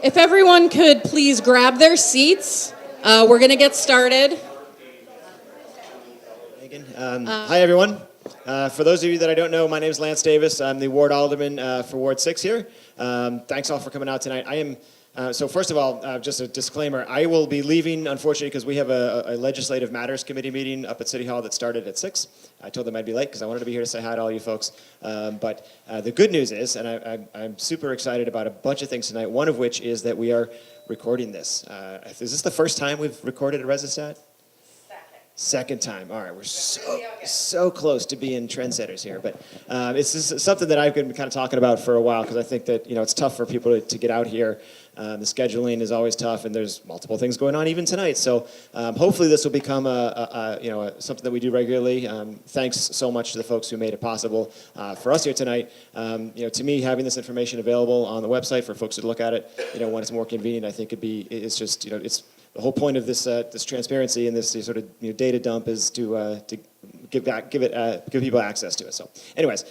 If everyone could please grab their seats, we're going to get started. Hi, everyone. For those of you that I don't know, my name is Lance Davis. I'm the ward alderman for Ward 6 here. Thanks all for coming out tonight. So first of all, just a disclaimer, I will be leaving, unfortunately, because we have a Legislative Matters Committee meeting up at City Hall that started at 6. I told them I'd be late because I wanted to be here to say hi to all you folks. But the good news is, and I'm super excited about a bunch of things tonight, one of which is that we are recording this. Is this the first time we've recorded a ResiStat? Second time. All right, we're so close to being trendsetters here, but it's just something that I've been kind of talking about for a while because I think that it's tough for people to get out here. The scheduling is always tough, and there's multiple things going on even tonight. So hopefully this will become something that we do regularly. Thanks so much to the folks who made it possible for us here tonight. To me, having this information available on the website for folks to look at it, when it's more convenient, I think it's just it's. The whole point of this transparency and this sort of data dump is to give people access to it. So, anyways,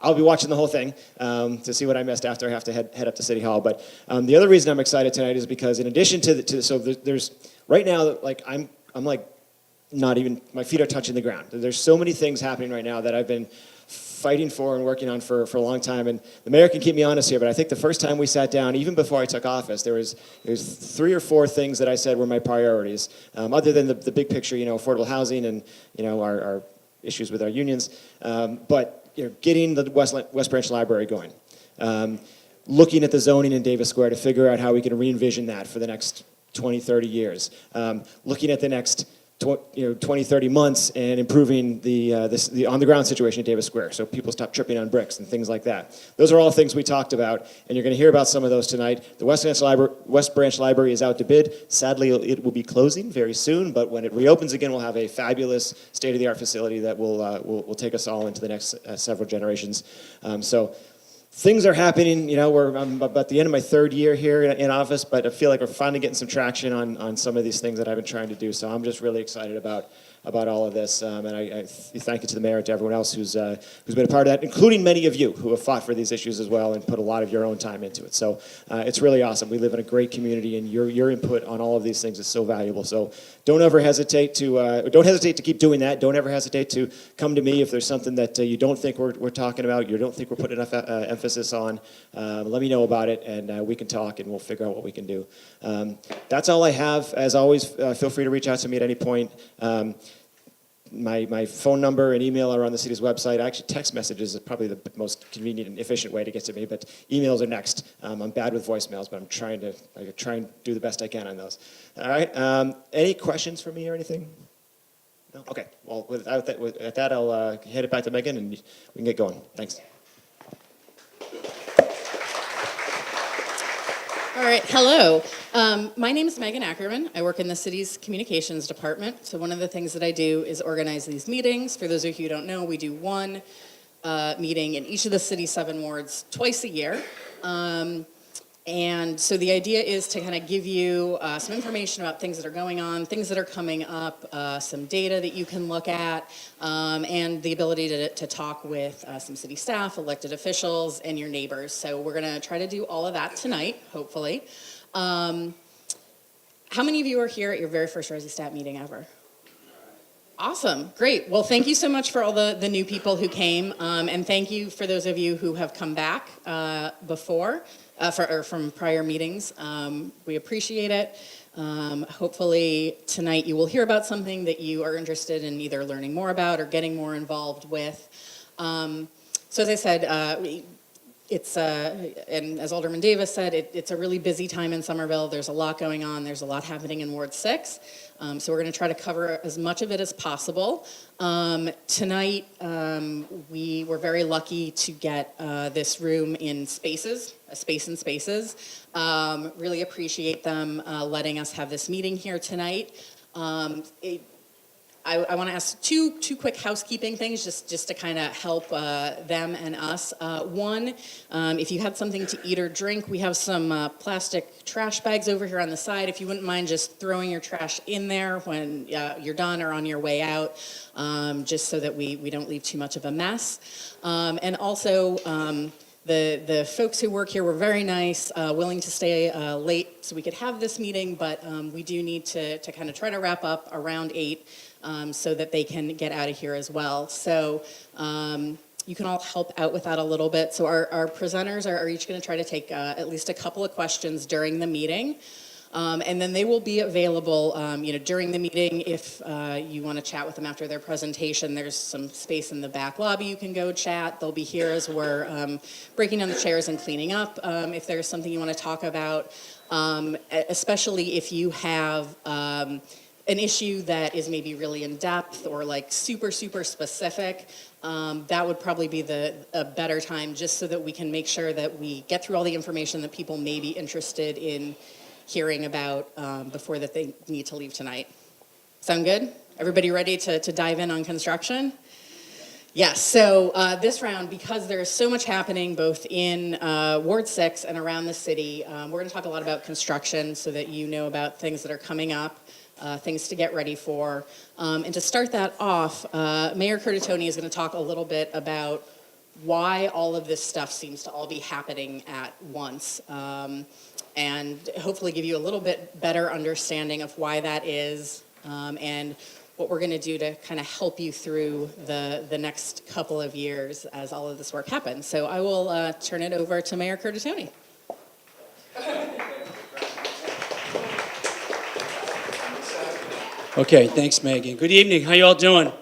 I'll be watching the whole thing to see what I missed after I have to head up to City Hall. But the other reason I'm excited tonight is because in addition to there's right now I'm like not even my feet are touching the ground. There's so many things happening right now that I've been fighting for and working on for a long time. And the mayor can keep me honest here, but I think the first time we sat down, even before I took office, there was 3 or 4 things that I said were my priorities, other than the big picture, affordable housing and our issues with our unions, but getting the West Branch Library going, looking at the zoning in Davis Square to figure out how we can re-envision that for the next 20, 30 years, looking at the next 20, 30 months and improving the on-the-ground situation at Davis Square so people stop tripping on bricks and things like that. Those are all things we talked about, and you're going to hear about some of those tonight. The West Branch Library is out to bid. Sadly, it will be closing very soon, but when it reopens again, we'll have a fabulous state-of-the-art facility that will take us all into the next several generations. Things are happening, I'm about the end of my 3rd year here in office, but I feel like we're finally getting some traction on some of these things that I've been trying to do. So I'm just really excited about all of this, and I thank you to the mayor and to everyone else who's been a part of that, including many of you who have fought for these issues as well and put a lot of your own time into it. So it's really awesome. We live in a great community, and your input on all of these things is so valuable. So don't ever hesitate to keep doing that. Don't ever hesitate to come to me if there's something that you don't think we're talking about, you don't think we're putting enough emphasis on. Let me know about it, and we can talk, and we'll figure out what we can do. That's all I have. As always, feel free to reach out to me at any point. My phone number and email are on the city's website. Actually, text messages is probably the most convenient and efficient way to get to me, but emails are next. I'm bad with voicemails, but I'm trying to do the best I can on those. All right. Any questions for me or anything? No? Okay. Well, with that, I'll hand it back to Megan, and we can get going. Thanks. All right, hello. My name is Megan Ackerman. I work in the city's communications department. So one of the things that I do is organize these meetings. For those of you who don't know, we do one meeting in each of the city's 7 wards twice a year. And so the idea is to kind of give you some information about things that are going on, things that are coming up, some data that you can look at, and the ability to talk with some city staff, elected officials, and your neighbors. So we're going to try to do all of that tonight, hopefully. How many of you are here at your very first ResiStat meeting ever? Awesome, great. Well, thank you so much for all the new people who came, and thank you for those of you who have come back before. From prior meetings. We appreciate it. Hopefully tonight you will hear about something that you are interested in either learning more about or getting more involved with. So as I said, and as Alderman Davis said, it's a really busy time in Somerville. There's a lot going on. There's a lot happening in Ward 6. So we're going to try to cover as much of it as possible. Tonight, we were very lucky to get this room in spaces, a space in spaces. Really appreciate them letting us have this meeting here tonight. I want to ask two quick housekeeping things just to kind of help them and us. One, if you had something to eat or drink, we have some plastic trash bags over here on the side. If you wouldn't mind just throwing your trash in there when you're done or on your way out, just so that we don't leave too much of a mess. And also, the folks who work here were very nice, willing to stay late so we could have this meeting, but we do need to kind of try to wrap up around 8 so that they can get out of here as well. So you can all help out with that a little bit. So our presenters are each going to try to take at least a couple of questions during the meeting. And then they will be available, during the meeting. If you want to chat with them after their presentation, there's some space in the back lobby you can go chat. They'll be here as we're breaking down the chairs and cleaning up. If there's something you want to talk about, especially if you have an issue that is maybe really in depth or like super, super specific, that would probably be a better time, just so that we can make sure that we get through all the information that people may be interested in hearing about before that they need to leave tonight. Sound good? Everybody ready to dive in on construction? Yes, so this round, because there's so much happening both in Ward 6 and around the city, we're going to talk a lot about construction so that you know about things that are coming up, things to get ready for. And to start that off, Mayor Curtatone is going to talk a little bit about why all of this stuff seems to all be happening at once. And hopefully give you a little bit better understanding of why that is, and what we're going to do to kind of help you through the next couple of years as all of this work happens. So I will turn it over to Mayor Curtatone. Okay, thanks, Megan. Good evening. How you all doing?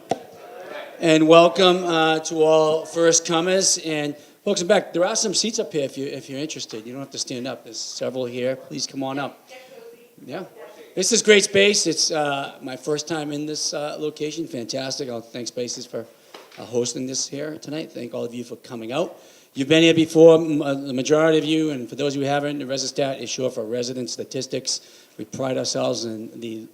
And welcome to all first comers. And folks in back, there are some seats up here if you're interested. You don't have to stand up. There's several here. Please come on up. Yeah. This is great space. It's my first time in this location. Fantastic. I'll thank Spaces for hosting this here tonight. Thank all of you for coming out. You've been here before, the majority of you, and for those who haven't, ResiStat is short for Resident Statistics. We pride ourselves in the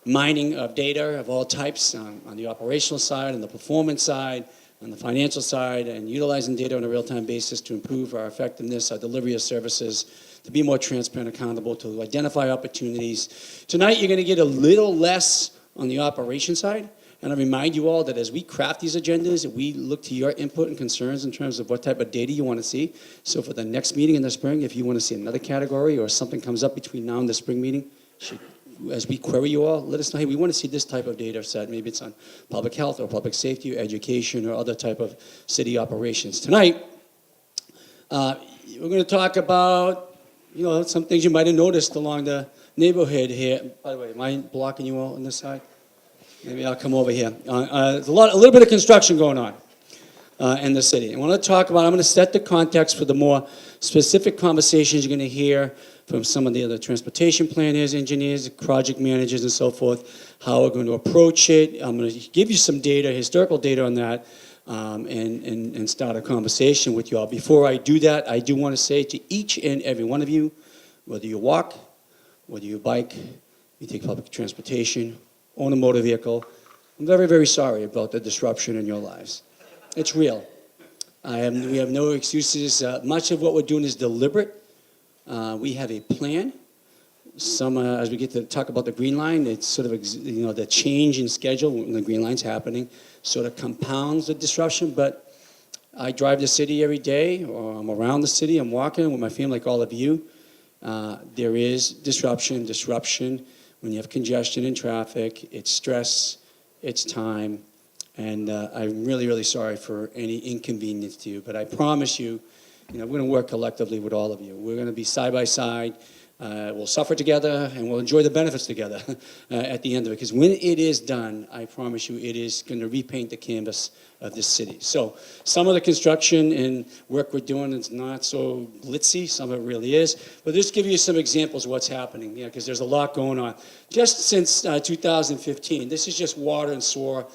mining of data of all types on the operational side, on the performance side, on the financial side, and utilizing data on a real-time basis to improve our effectiveness, our delivery of services, to be more transparent, accountable, to identify opportunities. Tonight, you're going to get a little less on the operation side, and I remind you all that as we craft these agendas, we look to your input and concerns in terms of what type of data you want to see. So for the next meeting in the spring, if you want to see another category or something comes up between now and the spring meeting, as we query you all, let us know, hey, we want to see this type of data set. Maybe it's on public health or public safety or education or other type of city operations. Tonight, we're going to talk about, some things you might have noticed along the neighborhood here. By the way, am I blocking you all on this side? Maybe I'll come over here. There's a little bit of construction going on in the city. I want to talk about, I'm going to set the context for the more specific conversations you're going to hear from some of the other transportation planners, engineers, project managers, and so forth, how we're going to approach it. I'm going to give you some data, historical data on that, and start a conversation with you all. Before I do that, I do want to say to each and every one of you, whether you walk, whether you bike, you take public transportation, own a motor vehicle, I'm very, very sorry about the disruption in your lives. It's real. We have no excuses. Much of what we're doing is deliberate. We have a plan. As we get to talk about the Green Line, it's sort of, the change in schedule when the Green Line's happening sort of compounds the disruption. But I drive the city every day, or I'm around the city, I'm walking with my family like all of you. There is disruption when you have congestion in traffic. It's stress, it's time, and I'm really, really sorry for any inconvenience to you. But I promise you, we're going to work collectively with all of you. We're going to be side by side. We'll suffer together, and we'll enjoy the benefits together at the end of it. Because when it is done, I promise you, it is going to repaint the canvas of this city. So some of the construction and work we're doing is not so glitzy. Some of it really is. But just give you some examples of what's happening, because there's a lot going on. Just since 2015, this is just water and sewer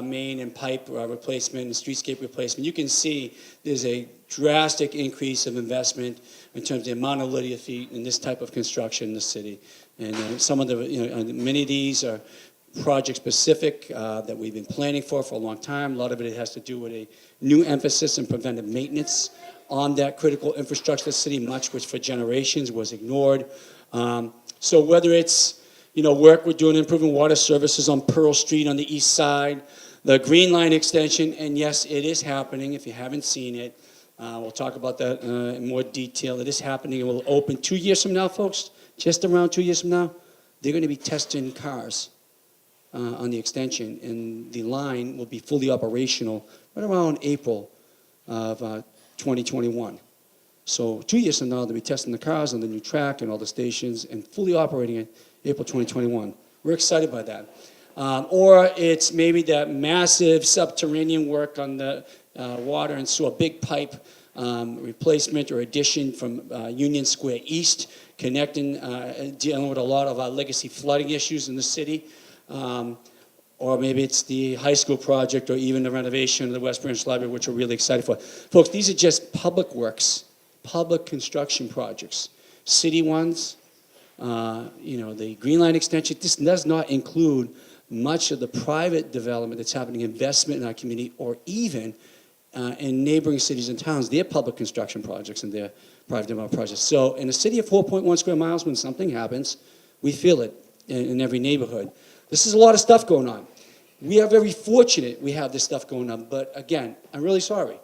main and pipe replacement and streetscape replacement. You can see there's a drastic increase of investment in terms of the amount of linear feet in this type of construction in the city. And some of the, many of these are project specific that we've been planning for a long time. A lot of it has to do with a new emphasis in preventive maintenance on that critical infrastructure of the city, much which for generations was ignored. So whether it's work we're doing improving water services on Pearl Street on the east side, the Green Line extension, and yes, it is happening if you haven't seen it. We'll talk about that in more detail. It is happening. It will open 2 years from now, folks. Just around 2 years from now, they're going to be testing cars on the extension, and the line will be fully operational right around April of 2021. So 2 years from now, they'll be testing the cars on the new track and all the stations and fully operating in April 2021. We're excited by that. Or it's maybe that massive subterranean work on the water and sewer, big pipe replacement or addition from Union Square East, connecting, dealing with a lot of legacy flooding issues in the city. Or maybe it's the high school project or even the renovation of the West Branch Library, which we're really excited for. Folks, these are just public works, public construction projects. City ones, the Green Line extension. This does not include much of the private development that's happening, investment in our community, or even in neighboring cities and towns, their public construction projects and their private development projects. So in a city of 4.1 square miles, when something happens, we feel it in every neighborhood. This is a lot of stuff going on. We are very fortunate we have this stuff going on, but again, I'm really sorry.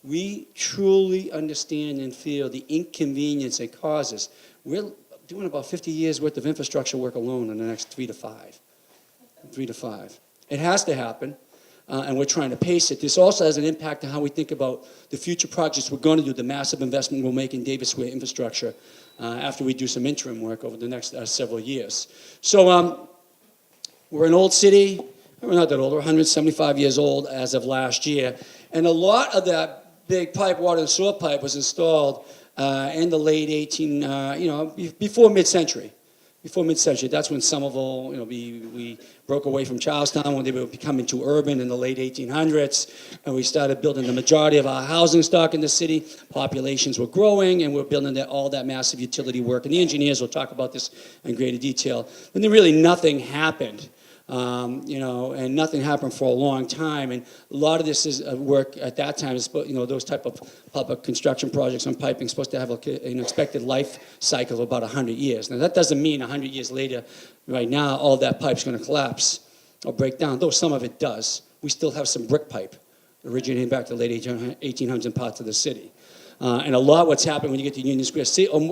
We truly understand and feel the inconvenience it causes. We're doing about 50 years worth of infrastructure work alone in the next 3 to 5. 3 to 5. It has to happen, and we're trying to pace it. This also has an impact on how we think about the future projects we're going to do, the massive investment we'll make in Davis Square infrastructure after we do some interim work over the next several years. So we're an old city. We're not that old. We're 175 years old as of last year. And a lot of that big pipe, water and sewer pipe, was installed in the late before mid-century. Before mid-century, that's when Somerville, we broke away from Charlestown when they were becoming too urban in the late 1800s, and we started building the majority of our housing stock in the city. Populations were growing, and we're building all that massive utility work, and the engineers will talk about this in greater detail. And then really nothing happened. And nothing happened for a long time. And a lot of this is work at that time. Those type of public construction projects on piping supposed to have an expected life cycle of about 100 years. Now that doesn't mean 100 years later, right now, all that pipe's going to collapse or break down. Though some of it does. We still have some brick pipe originating back to the late 1800s in parts of the city. And a lot what's happened when you get to Union Square,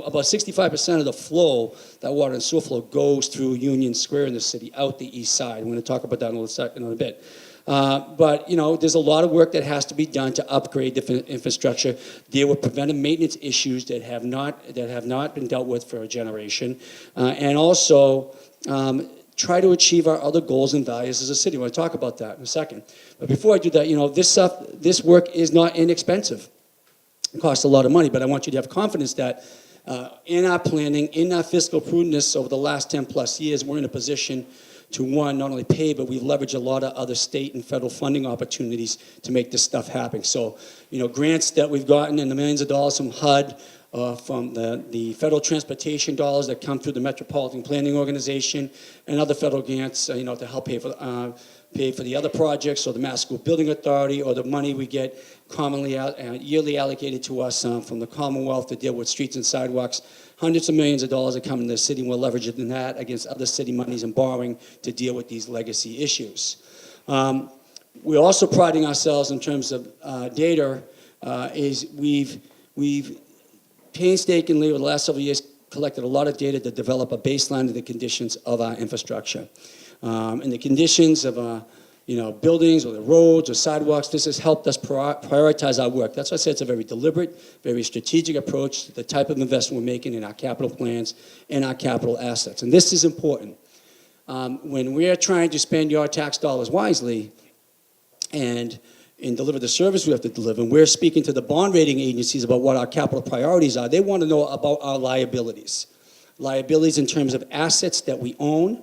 about 65% of the flow, that water and sewer flow, goes through Union Square in the city, out the east side. I'm going to talk about that in a bit. But there's a lot of work that has to be done to upgrade the infrastructure, deal with preventive maintenance issues that have not been dealt with for a generation, and also try to achieve our other goals and values as a city. I want to talk about that in a second. But before I do that, this work is not inexpensive. It costs a lot of money, but I want you to have confidence that in our planning, in our fiscal prudence over the last 10 plus years, we're in a position to, one, not only pay, but we've leveraged a lot of other state and federal funding opportunities to make this stuff happen. So, grants that we've gotten in the millions of dollars from HUD, from the federal transportation dollars that come through the Metropolitan Planning Organization, and other federal grants, to help pay for the other projects, or the Mass School Building Authority, or the money we get commonly yearly allocated to us from the Commonwealth to deal with streets and sidewalks. Hundreds of millions of dollars that come into the city, and we're leveraging that against other city monies and borrowing to deal with these legacy issues. We're also priding ourselves in terms of data, is we've painstakingly over the last several years collected a lot of data to develop a baseline of the conditions of our infrastructure. And the conditions of buildings or the roads or sidewalks, this has helped us prioritize our work. That's why I said it's a very deliberate, very strategic approach to the type of investment we're making in our capital plans and our capital assets. And this is important. When we're trying to spend your tax dollars wisely and deliver the service we have to deliver, and we're speaking to the bond rating agencies about what our capital priorities are, they want to know about our liabilities. Liabilities in terms of assets that we own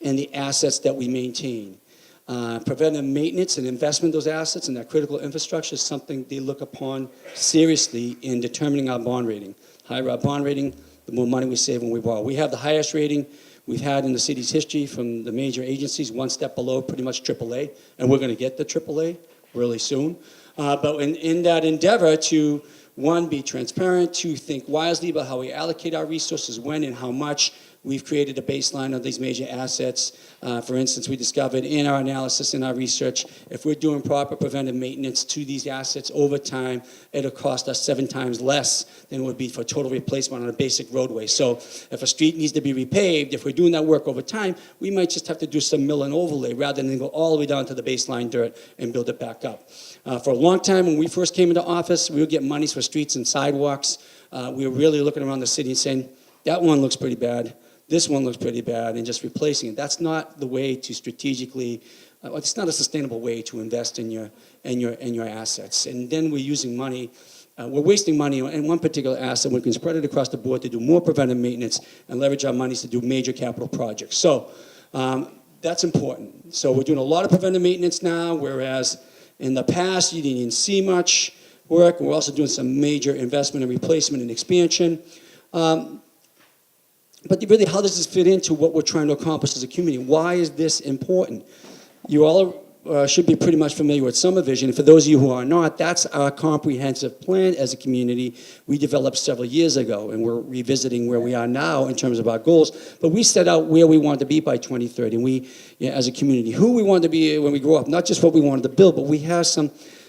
and the assets that we maintain. Preventive maintenance and investment of those assets and that critical infrastructure is something they look upon seriously in determining our bond rating. Higher our bond rating, the more money we save when we borrow. We have the highest rating we've had in the city's history from the major agencies, one step below pretty much AAA, and we're going to get the AAA really soon. But in that endeavor to, one, be transparent, two, think wisely about how we allocate our resources, when and how much, we've created a baseline of these major assets. For instance, we discovered in our analysis, in our research, if we're doing proper preventive maintenance to these assets over time, it'll cost us 7 times less than it would be for total replacement on a basic roadway. So if a street needs to be repaved, if we're doing that work over time, we might just have to do some mill and overlay rather than go all the way down to the baseline dirt and build it back up. For a long time, when we first came into office, we would get monies for streets and sidewalks. We were really looking around the city and saying, that one looks pretty bad, this one looks pretty bad, and just replacing it. That's not the way to strategically, it's not a sustainable way to invest in your assets. And then we're using money, we're wasting money in one particular asset. We can spread it across the board to do more preventive maintenance and leverage our monies to do major capital projects. So that's important. So we're doing a lot of preventive maintenance now, whereas in the past you didn't see much work. We're also doing some major investment and replacement and expansion. But really, how does this fit into what we're trying to accomplish as a community? Why is this important? You all should be pretty much familiar with Summer Vision. And for those of you who are not, that's our comprehensive plan as a community we developed several years ago, and we're revisiting where we are now in terms of our goals. But we set out where we want to be by 2030, and we, as a community, who we want to be when we grow up, not just what we wanted to build, but we have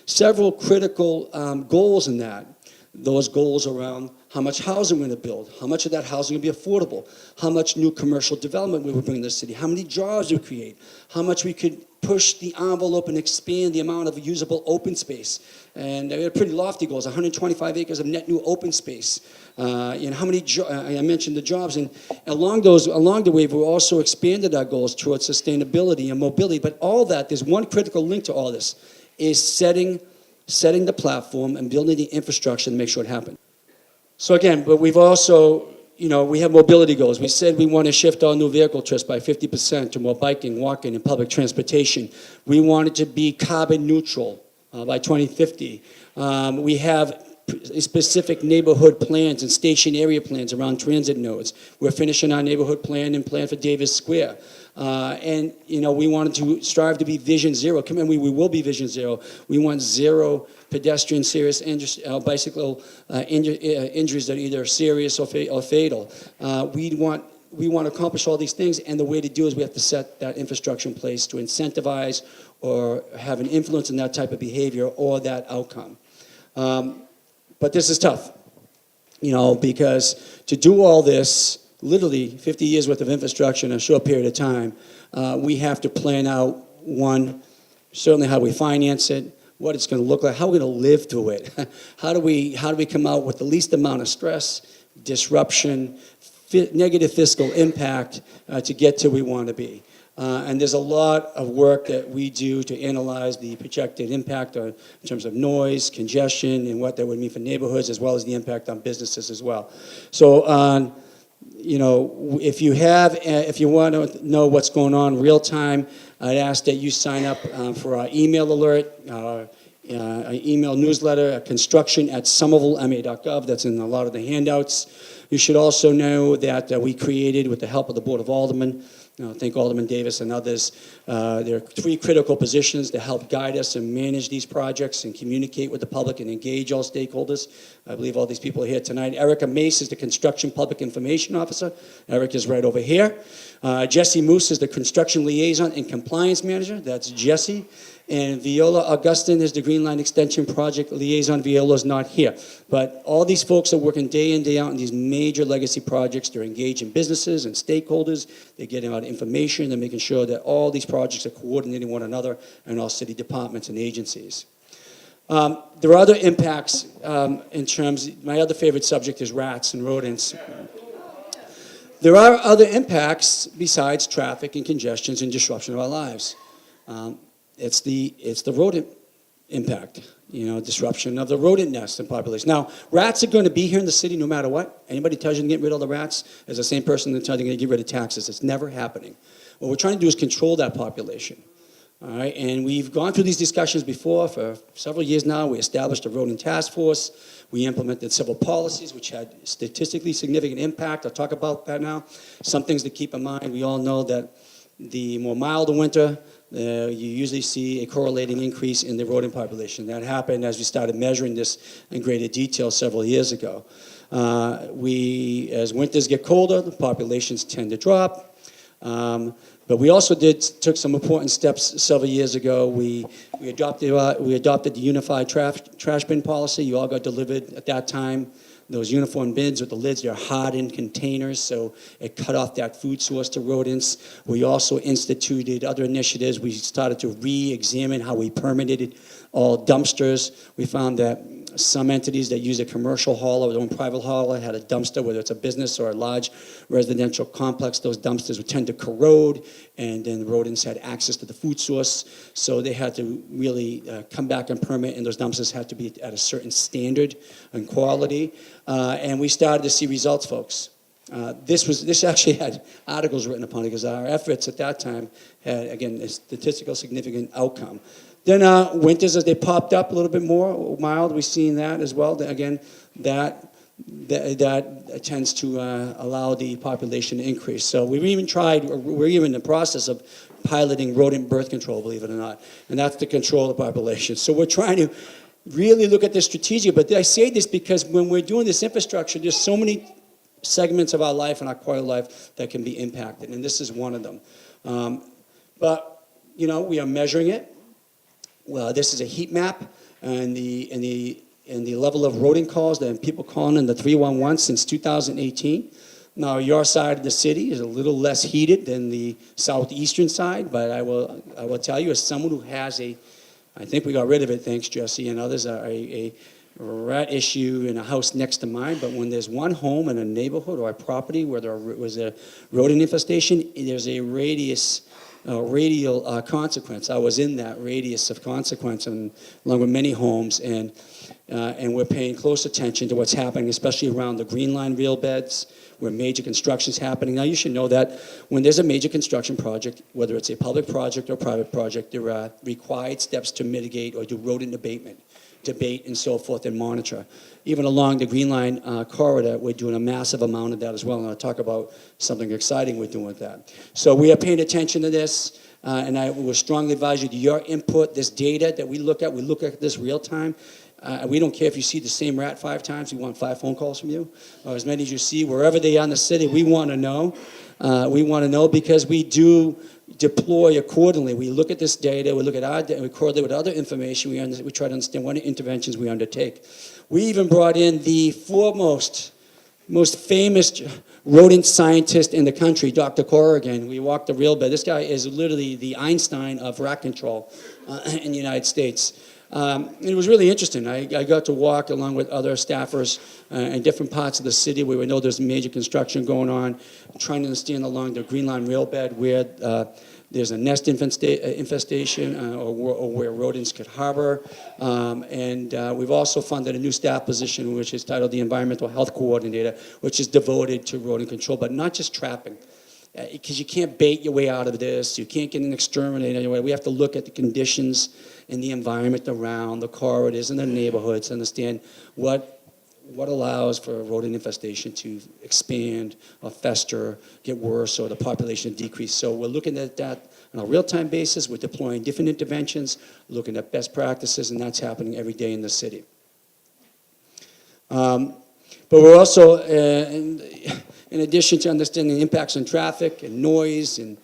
several critical goals in that. Those goals around how much housing we're going to build, how much of that housing will be affordable, how much new commercial development we will bring to the city, how many jobs we create, how much we could push the envelope and expand the amount of usable open space. And we have pretty lofty goals, 125 acres of net new open space. And how many, I mentioned the jobs, and along the way, we've also expanded our goals towards sustainability and mobility. But all that, there's one critical link to all this, is setting the platform and building the infrastructure to make sure it happens. So again, but we've also, we have mobility goals. We said we want to shift all new vehicle trips by 50% to more biking, walking, and public transportation. We wanted to be carbon neutral by 2050. We have specific neighborhood plans and station area plans around transit nodes. We're finishing our neighborhood plan and plan for Davis Square. And we wanted to strive to be Vision Zero. And we will be Vision Zero. We want zero pedestrian serious bicycle injuries that are either serious or fatal. We want to accomplish all these things, and the way to do is we have to set that infrastructure in place to incentivize or have an influence in that type of behavior or that outcome. But this is tough, because to do all this, literally 50 years worth of infrastructure in a short period of time, we have to plan out, certainly how we finance it, what it's going to look like, how we're going to live through it. How do we come out with the least amount of stress, disruption, negative fiscal impact to get to where we want to be. And there's a lot of work that we do to analyze the projected impact in terms of noise, congestion, and what that would mean for neighborhoods, as well as the impact on businesses as well. So, if you want to know what's going on real time, I'd ask that you sign up for our email alert, our email newsletter, construction@somervillema.gov. That's in a lot of the handouts. You should also know that we created, with the help of the Board of Aldermen, thank Alderman Davis and others, there are 3 critical positions to help guide us and manage these projects and communicate with the public and engage all stakeholders. I believe all these people are here tonight. Erica Mace is the Construction Public Information Officer. Eric is right over here. Jesse Moose is the Construction Liaison and Compliance Manager. That's Jesse. And Viola Augustin is the Green Line Extension Project Liaison. Viola's not here. But all these folks are working day in, day out on these major legacy projects. They're engaging businesses and stakeholders. They're getting out information. They're making sure that all these projects are coordinating one another and all city departments and agencies. There are other impacts in terms, my other favorite subject is rats and rodents. There are other impacts besides traffic and congestions and disruption of our lives. It's the rodent impact, disruption of the rodent nest and population. Now, rats are going to be here in the city no matter what. Anybody tells you to get rid of the rats is the same person that tells you to get rid of taxes. It's never happening. What we're trying to do is control that population. All right, and we've gone through these discussions before for several years now. We established a rodent task force. We implemented several policies which had statistically significant impact. I'll talk about that now. Some things to keep in mind. We all know that the more mild the winter, you usually see a correlating increase in the rodent population. That happened as we started measuring this in greater detail several years ago. As winters get colder, the populations tend to drop. But we also took some important steps several years ago. We adopted the unified trash bin policy. You all got delivered at that time those uniform bins with the lids. They're hardened containers, so it cut off that food source to rodents. We also instituted other initiatives. We started to re-examine how we permitted all dumpsters. We found that some entities that use a commercial hauler or their own private hauler had a dumpster, whether it's a business or a large residential complex. Those dumpsters would tend to corrode, and then the rodents had access to the food source. So they had to really come back and permit, and those dumpsters had to be at a certain standard and quality. And we started to see results, folks. This actually had articles written upon it because our efforts at that time had, again, a statistical significant outcome. Then winters, as they popped up a little bit more mild, we've seen that as well. Again, that tends to allow the population to increase. So we're even in the process of piloting rodent birth control, believe it or not, and that's to control the population. So we're trying to really look at this strategically. But I say this because when we're doing this infrastructure, there's so many segments of our life and our quality of life that can be impacted, and this is one of them. But we are measuring it. Well, this is a heat map, and the level of rodent calls that people calling in the 311 since 2018. Now, your side of the city is a little less heated than the southeastern side, but I will tell you, as someone who has I think we got rid of it, thanks Jesse and others, a rat issue in a house next to mine. But when there's one home in a neighborhood or a property where there was a rodent infestation, there's a radial consequence. I was in that radius of consequence, and along with many homes, and we're paying close attention to what's happening, especially around the Green Line rail beds, where major construction's happening. Now, you should know that when there's a major construction project, whether it's a public project or private project, there are required steps to mitigate or do rodent abatement, debate, and so forth, and monitor. Even along the Green Line corridor, we're doing a massive amount of that as well, and I'll talk about something exciting we're doing with that. So we are paying attention to this, and I will strongly advise you to your input, this data that we look at this real time. We don't care if you see the same rat 5 times, we want 5 phone calls from you, or as many as you see, wherever they are in the city, we want to know. We want to know because we do deploy accordingly. We look at this data, we look at our data, we correlate with other information, we try to understand what interventions we undertake. We even brought in the foremost, most famous rodent scientist in the country, Dr. Corrigan. We walked the real bed. This guy is literally the Einstein of rat control in the United States. It was really interesting. I got to walk along with other staffers in different parts of the city where we know there's major construction going on, trying to understand along the Green Line rail bed where there's a nest infestation or where rodents could harbor. And we've also funded a new staff position, which is titled the Environmental Health Coordinator, which is devoted to rodent control, but not just trapping. Because you can't bait your way out of this. You can't get an exterminator anyway. We have to look at the conditions in the environment around the corridors and the neighborhoods to understand what allows for a rodent infestation to expand or fester, get worse, or the population to decrease. So we're looking at that on a real-time basis. We're deploying different interventions, looking at best practices, and that's happening every day in the city. But we're also, in addition to understanding the impacts on traffic and noise and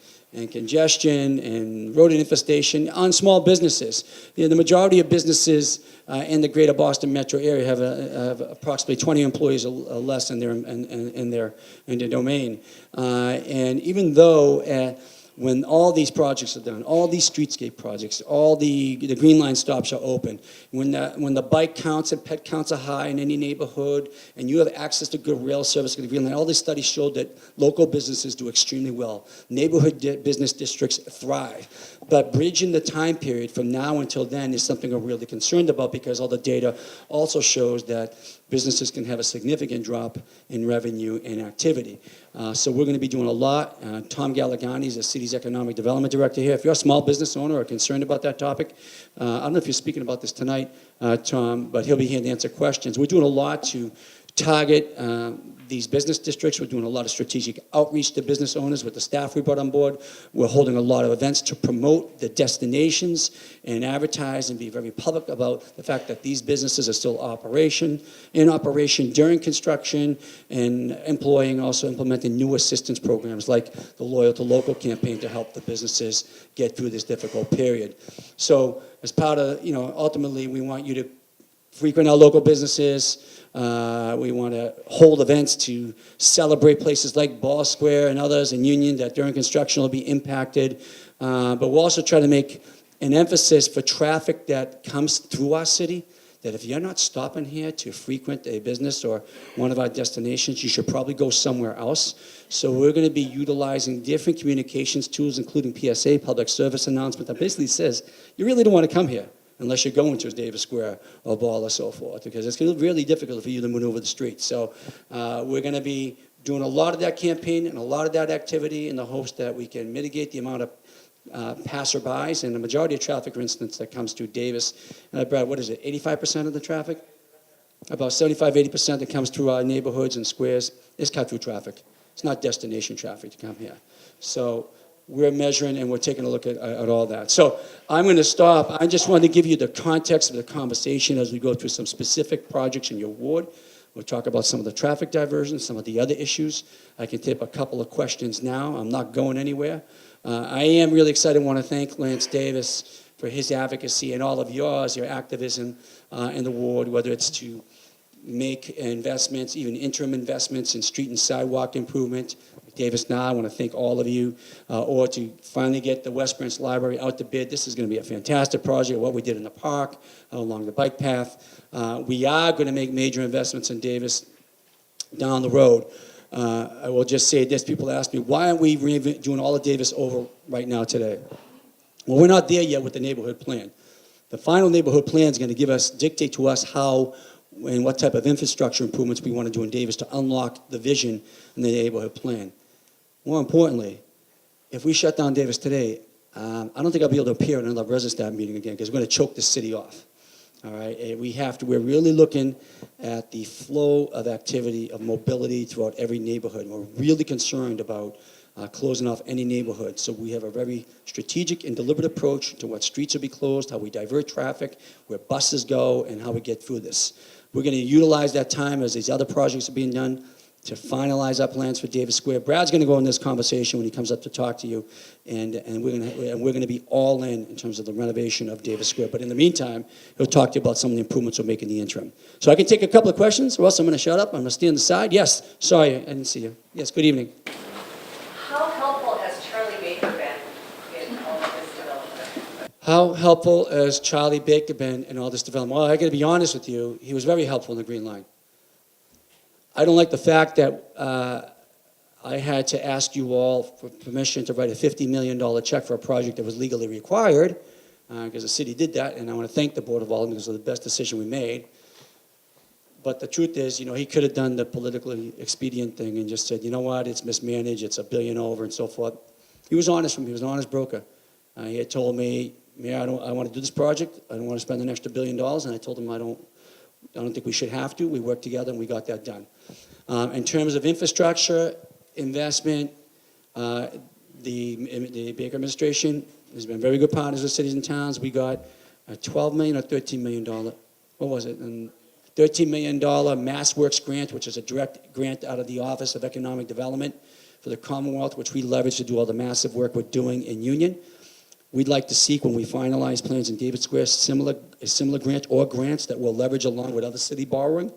congestion and rodent infestation on small businesses. The majority of businesses in the greater Boston metro area have approximately 20 employees or less in their domain. And even though when all these projects are done, all these streetscape projects, all the Green Line stops are open, when the bike counts and pet counts are high in any neighborhood, and you have access to good rail service to the Green Line, all these studies showed that local businesses do extremely well. Neighborhood business districts thrive. But bridging the time period from now until then is something I'm really concerned about, because all the data also shows that businesses can have a significant drop in revenue and activity. So we're going to be doing a lot. Tom Galligani is the city's economic development director here. If you're a small business owner or concerned about that topic, I don't know if you're speaking about this tonight, Tom, but he'll be here to answer questions. We're doing a lot to target these business districts. We're doing a lot of strategic outreach to business owners with the staff we brought on board. We're holding a lot of events to promote the destinations and advertise and be very public about the fact that these businesses are still in operation during construction, and also implementing new assistance programs like the Loyal to Local campaign to help the businesses get through this difficult period. So as part of, ultimately we want you to frequent our local businesses. We want to hold events to celebrate places like Ball Square and others in Union that during construction will be impacted. But we'll also try to make an emphasis for traffic that comes through our city, that if you're not stopping here to frequent a business or one of our destinations, you should probably go somewhere else. So we're going to be utilizing different communications tools, including PSA, public service announcement, that basically says, you really don't want to come here unless you're going to Davis Square or Ball or so forth, because it's going to be really difficult for you to maneuver the streets. So we're going to be doing a lot of that campaign and a lot of that activity in the hopes that we can mitigate the amount of passerbys and the majority of traffic, for instance, that comes through Davis. Brad, what is it, 85% of the traffic? About 75-80% that comes through our neighborhoods and squares is cut-through traffic. It's not destination traffic to come here. So we're measuring and we're taking a look at all that. So I'm going to stop. I just wanted to give you the context of the conversation as we go through some specific projects in your ward. We'll talk about some of the traffic diversions, some of the other issues. I can take a couple of questions now. I'm not going anywhere. I am really excited. I want to thank Lance Davis for his advocacy and all of yours, your activism in the ward, whether it's to make investments, even interim investments in street and sidewalk improvement. Davis Now, I want to thank all of you, or to finally get the West Branch Library out to bid. This is going to be a fantastic project, what we did in the park, along the bike path. We are going to make major investments in Davis down the road. I will just say this, people ask me, why aren't we doing all of Davis over right now today? Well, we're not there yet with the neighborhood plan. The final neighborhood plan is going to dictate to us how and what type of infrastructure improvements we want to do in Davis to unlock the vision in the neighborhood plan. More importantly, if we shut down Davis today, I don't think I'll be able to appear at another ResiStat meeting again, because we're going to choke the city off. All right, and we're really looking at the flow of activity, of mobility throughout every neighborhood. We're really concerned about closing off any neighborhood. So we have a very strategic and deliberate approach to what streets will be closed, how we divert traffic, where buses go, and how we get through this. We're going to utilize that time as these other projects are being done to finalize our plans for Davis Square. Brad's going to go in this conversation when he comes up to talk to you, and we're going to be all in terms of the renovation of Davis Square. But in the meantime, he'll talk to you about some of the improvements we're making in the interim. So I can take a couple of questions, or else I'm going to shut up. I'm going to stay on the side. Yes, sorry, I didn't see you. Yes, good evening. How helpful has Charlie Baker been in all of this development? How helpful has Charlie Baker been in all this development? Well, I got to be honest with you, he was very helpful in the Green Line. I don't like the fact that I had to ask you all for permission to write a $50 million check for a project that was legally required, because the city did that, and I want to thank the Board of Aldermen because it was the best decision we made. But the truth is, he could have done the politically expedient thing and just said, you know what, it's mismanaged, it's $1 billion over, and so forth. He was honest with me. He was an honest broker. He had told me, Mayor, I want to do this project. I don't want to spend an extra $1 billion, and I told him I don't think we should have to. We worked together, and we got that done. In terms of infrastructure, investment, the Baker administration has been very good partners with cities and towns. We got a $12 million or $13 million, what was it? $13 million Mass Works grant, which is a direct grant out of the Office of Economic Development for the Commonwealth, which we leverage to do all the massive work we're doing in Union. We'd like to seek, when we finalize plans in Davis Square, a similar grant or grants that we'll leverage along with other city borrowing.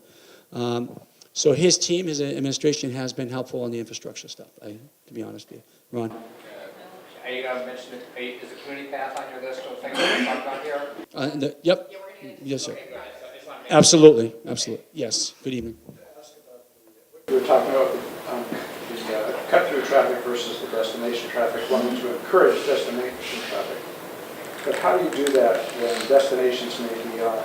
So his team, his administration has been helpful on the infrastructure stuff, to be honest with you. Ron? Are you going to mention is the community path on your list of things that we talked about here? Yep. Yes, sir. Absolutely. Absolutely. Yes. Good evening. We were talking about the cut-through traffic versus the destination traffic, wanting to encourage destination traffic. But how do you do that when destinations may be on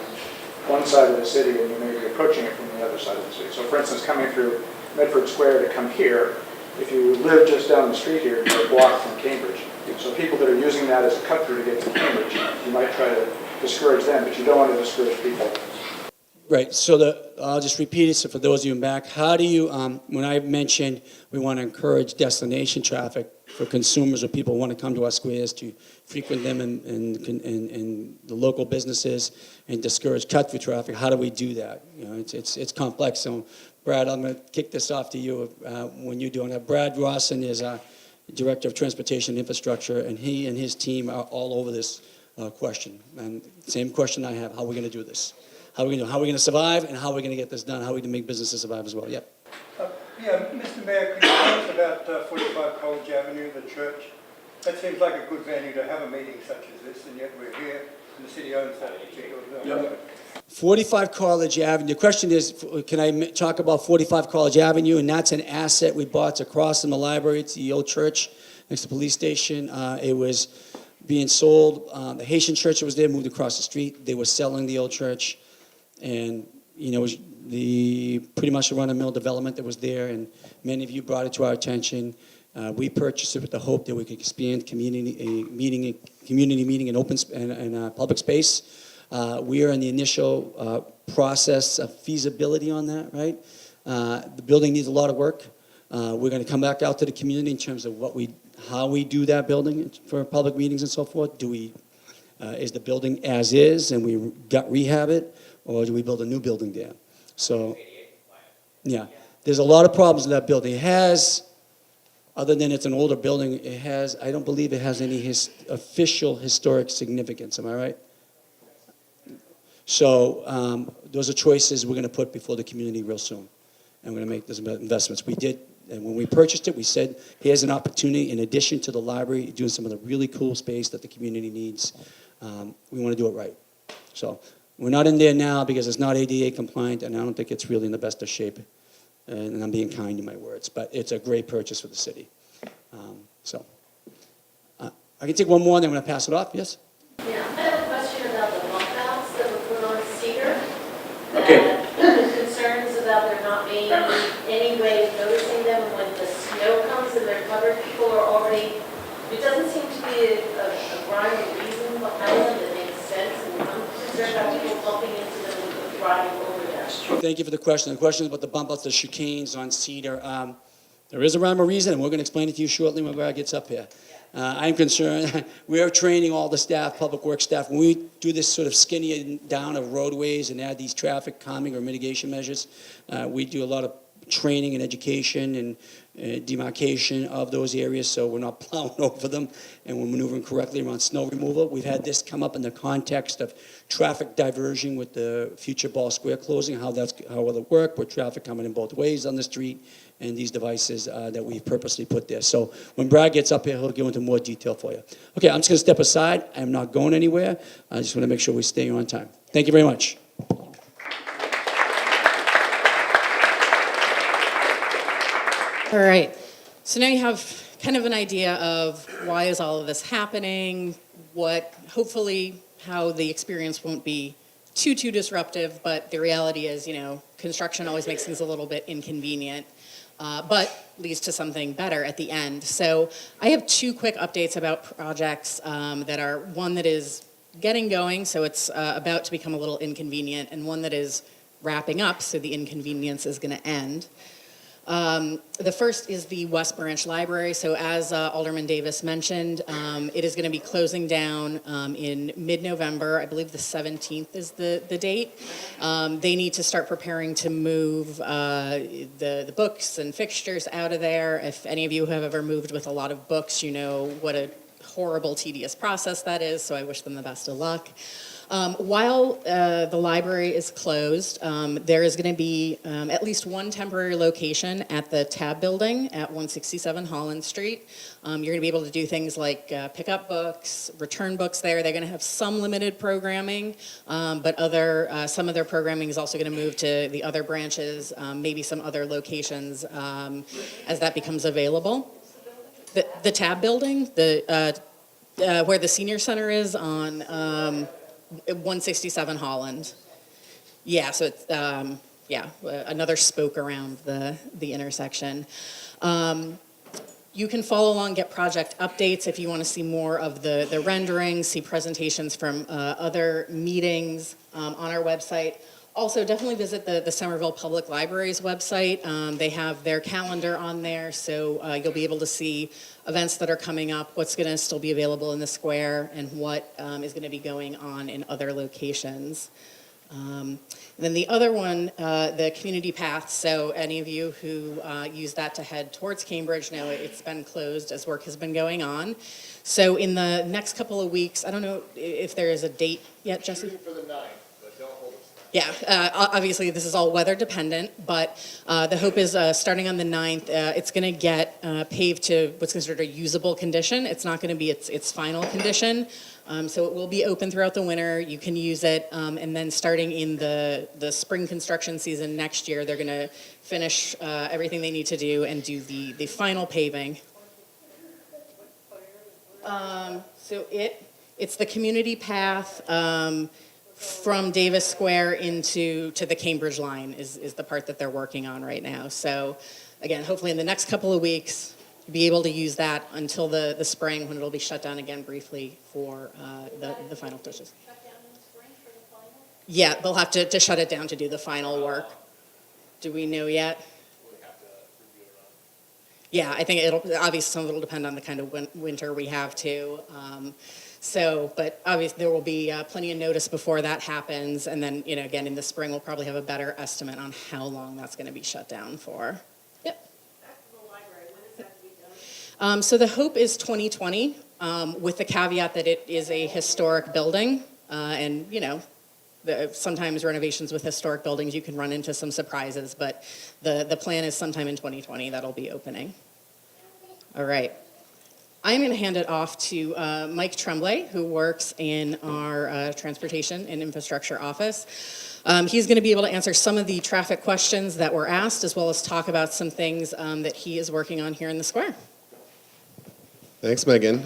one side of the city and you may be approaching it from the other side of the city? So for instance, coming through Medford Square to come here, if you live just down the street here, you're a block from Cambridge. So people that are using that as a cut-through to get to Cambridge, you might try to discourage them, but you don't want to discourage people. Right, so I'll just repeat it, so for those of you in back, how do you, when I mentioned we want to encourage destination traffic for consumers or people who want to come to our squares to frequent them in the local businesses and discourage cut-through traffic, how do we do that? You know, it's complex, so Brad, I'm going to kick this off to you when you're doing that. Brad Rawson is our Director of Transportation and Infrastructure, and he and his team are all over this question. And same question I have, how are we going to do this? How are we going to survive, and how are we going to get this done? How are we going to make businesses survive as well? Yep. Yeah, Mr. Mayor, could you tell us about 45 College Avenue, the church? That seems like a good venue to have a meeting such as this, and yet we're here, and the city owns that particular building. 45 College Avenue. The question is, can I talk about 45 College Avenue? And that's an asset we bought. It's across from the library. It's the old church next to the police station. It was being sold. The Haitian church that was there moved across the street. They were selling the old church. And, you know, it was pretty much the run-of-the-mill development that was there, and many of you brought it to our attention. We purchased it with the hope that we could expand community meeting and open and public space. We are in the initial process of feasibility on that, right? The building needs a lot of work. We're going to come back out to the community in terms of how we do that building for public meetings and so forth. Is the building as is and we rehab it, or do we build a new building there? So, yeah, there's a lot of problems in that building. It has, other than it's an older building, I don't believe it has any official historic significance, am I right? So, those are choices we're going to put before the community real soon. And we're going to make those investments. We did, and when we purchased it, we said, here's an opportunity, in addition to the library, doing some of the really cool space that the community needs. We want to do it right. So, we're not in there now because it's not ADA compliant, and I don't think it's really in the best of shape. And I'm being kind in my words, but it's a great purchase for the city. I can take one more, and then I'm going to pass it off. Yes? Yeah, I have a question about the bump outs that were put on Cedar. Okay. The concerns about there not being any way of noticing them, and when the snow comes and they're covered, people are already, it doesn't seem to be a rhyme or reason behind them that makes sense, and I'm concerned about people bumping into them and driving over them. Thank you for the question. The question is about the bump outs, the chicanes on Cedar. There is a rhyme or reason, and we're going to explain it to you shortly when Brad gets up here. I'm concerned. We are training all the staff, public works staff. When we do this sort of skinny down of roadways and add these traffic calming or mitigation measures, we do a lot of training and education and demarcation of those areas, so we're not plowing over them and we're maneuvering correctly around snow removal. We've had this come up in the context of traffic diversion with the future Ball Square closing, how will it work with traffic coming in both ways on the street, and these devices that we've purposely put there. So when Brad gets up here, he'll go into more detail for you. Okay, I'm just going to step aside. I'm not going anywhere. I just want to make sure we stay on time. Thank you very much. All right, so now you have kind of an idea of why is all of this happening, hopefully how the experience won't be too disruptive, but the reality is, construction always makes things a little bit inconvenient, but leads to something better at the end. So I have two quick updates about projects that are one that is getting going, so it's about to become a little inconvenient, and one that is wrapping up, so the inconvenience is going to end. The first is the West Branch Library. So as Alderman Davis mentioned, it is going to be closing down in mid-November. I believe the 17th is the date. They need to start preparing to move the books and fixtures out of there. If any of you have ever moved with a lot of books, you know what a horrible, tedious process that is, so I wish them the best of luck. While the library is closed, there is going to be at least one temporary location at the Tab Building at 167 Holland Street. You're going to be able to do things like pick up books, return books there. They're going to have some limited programming, but some of their programming is also going to move to the other branches, maybe some other locations as that becomes available. The Tab Building, where the senior center is on 167 Holland. Yeah, so it's another spoke around the intersection. You can follow along, get project updates if you want to see more of the renderings, see presentations from other meetings on our website. Also, definitely visit the Somerville Public Library's website. They have their calendar on there, so you'll be able to see events that are coming up, what's going to still be available in the square, and what is going to be going on in other locations. Then the other one, the community path. So any of you who use that to head towards Cambridge know it's been closed as work has been going on. So in the next couple of weeks, I don't know if there is a date yet, Jesse? For the 9th, but don't hold us. Yeah, obviously this is all weather dependent, but the hope is starting on the 9th, it's going to get paved to what's considered a usable condition. It's not going to be its final condition. So it will be open throughout the winter. You can use it, and then starting in the spring construction season next year, they're going to finish everything they need to do and do the final paving. So it's the community path from Davis Square into the Cambridge line is the part that they're working on right now. So again, hopefully in the next couple of weeks, be able to use that until the spring when it'll be shut down again briefly for the final touches. Shut down in the spring for the final? Yeah, they'll have to shut it down to do the final work. Do we know yet? Yeah, I think obviously some of it'll depend on the kind of winter we have too. But obviously there will be plenty of notice before that happens. And then, again, in the spring, we'll probably have a better estimate on how long that's going to be shut down for. Yep. Back to the library, when is that to be done? So the hope is 2020, with the caveat that it is a historic building. Sometimes renovations with historic buildings, you can run into some surprises, but the plan is sometime in 2020 that'll be opening. All right. I'm going to hand it off to Mike Tremblay, who works in our Transportation and Infrastructure office. He's going to be able to answer some of the traffic questions that were asked, as well as talk about some things that he is working on here in the square. Thanks, Megan.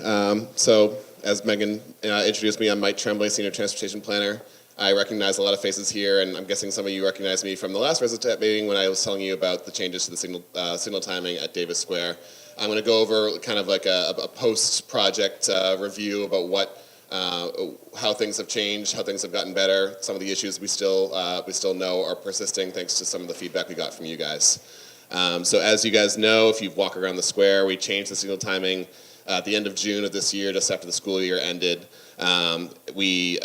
So, as Megan introduced me, I'm Mike Tremblay, Senior Transportation Planner. I recognize a lot of faces here, and I'm guessing some of you recognize me from the last ResiStat meeting when I was telling you about the changes to the signal timing at Davis Square. I'm going to go over kind of like a post-project review about how things have changed, how things have gotten better, some of the issues we still know are persisting thanks to some of the feedback we got from you guys. So as you guys know, if you walk around the square, we changed the signal timing at the end of June of this year, just after the school year ended. We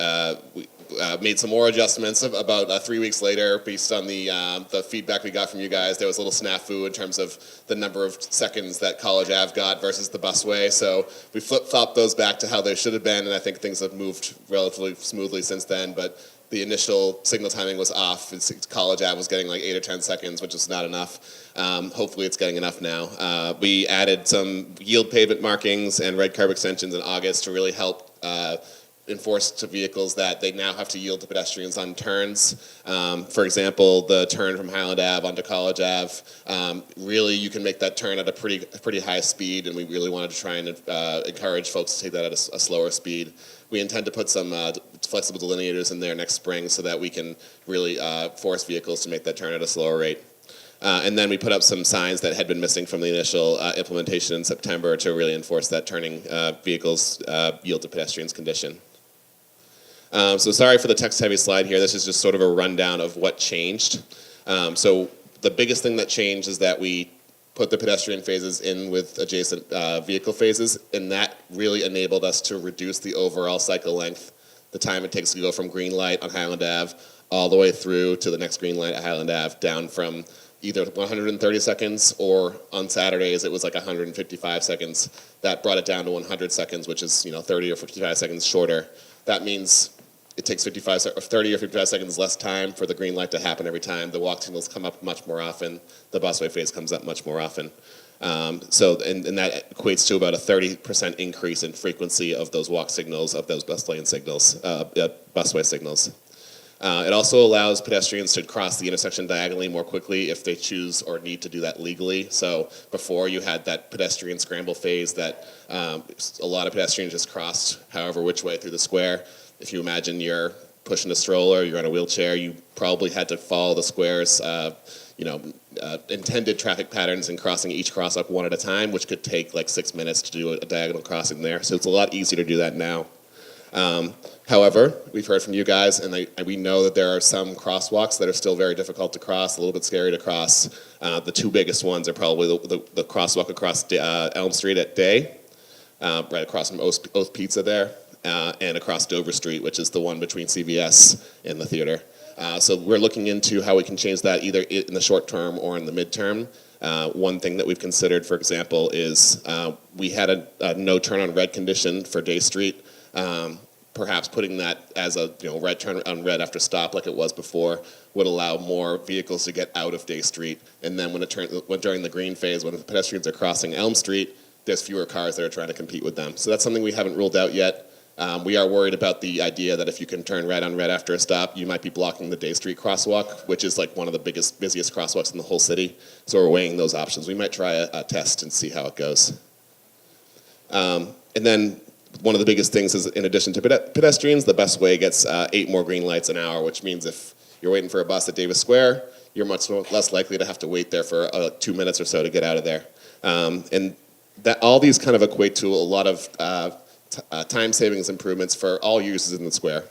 made some more adjustments about 3 weeks later based on the feedback we got from you guys. There was a little snafu in terms of the number of seconds that College Ave got versus the busway. So we flip-flopped those back to how they should have been, and I think things have moved relatively smoothly since then. But the initial signal timing was off. College Ave was getting like 8 or 10 seconds, which is not enough. Hopefully it's getting enough now. We added some yield pavement markings and red curb extensions in August to really help enforce to vehicles that they now have to yield to pedestrians on turns. For example, the turn from Highland Ave onto College Ave, really you can make that turn at a pretty high speed, and we really wanted to try and encourage folks to take that at a slower speed. We intend to put some flexible delineators in there next spring so that we can really force vehicles to make that turn at a slower rate. And then we put up some signs that had been missing from the initial implementation in September to really enforce that turning vehicles yield to pedestrians condition. So sorry for the text-heavy slide here. This is just sort of a rundown of what changed. So the biggest thing that changed is that we put the pedestrian phases in with adjacent vehicle phases, and that really enabled us to reduce the overall cycle length, the time it takes to go from green light on Highland Ave all the way through to the next green light at Highland Ave, down from either 130 seconds or on Saturdays it was like 155 seconds. That brought it down to 100 seconds, which is 30 or 55 seconds shorter. That means it takes 30 or 55 seconds less time for the green light to happen every time. The walk signals come up much more often. The busway phase comes up much more often. And that equates to about a 30% increase in frequency of those walk signals, of those bus lane signals, busway signals. It also allows pedestrians to cross the intersection diagonally more quickly if they choose or need to do that legally. So before you had that pedestrian scramble phase that a lot of pedestrians just crossed however which way through the square. If you imagine you're pushing a stroller, you're on a wheelchair, you probably had to follow the square's intended traffic patterns and crossing each crosswalk one at a time, which could take like 6 minutes to do a diagonal crossing there. So it's a lot easier to do that now. However, we've heard from you guys, and we know that there are some crosswalks that are still very difficult to cross, a little bit scary to cross. The two biggest ones are probably the crosswalk across Elm Street at Day, right across from Oath Pizza there, and across Dover Street, which is the one between CVS and the theater. So we're looking into how we can change that either in the short term or in the midterm. One thing that we've considered, for example, is we had a no turn on red condition for Day Street. Perhaps putting that as a red turn on red after stop like it was before would allow more vehicles to get out of Day Street. And then when during the green phase, when the pedestrians are crossing Elm Street, there's fewer cars that are trying to compete with them. So that's something we haven't ruled out yet. We are worried about the idea that if you can turn red on red after a stop, you might be blocking the Day Street crosswalk, which is like one of the busiest crosswalks in the whole city. So we're weighing those options. We might try a test and see how it goes. And then one of the biggest things is, in addition to pedestrians, the busway gets 8 more green lights an hour, which means if you're waiting for a bus at Davis Square, you're much less likely to have to wait there for 2 minutes or so to get out of there. And that all these kind of equate to a lot of time savings improvements for all users in the square.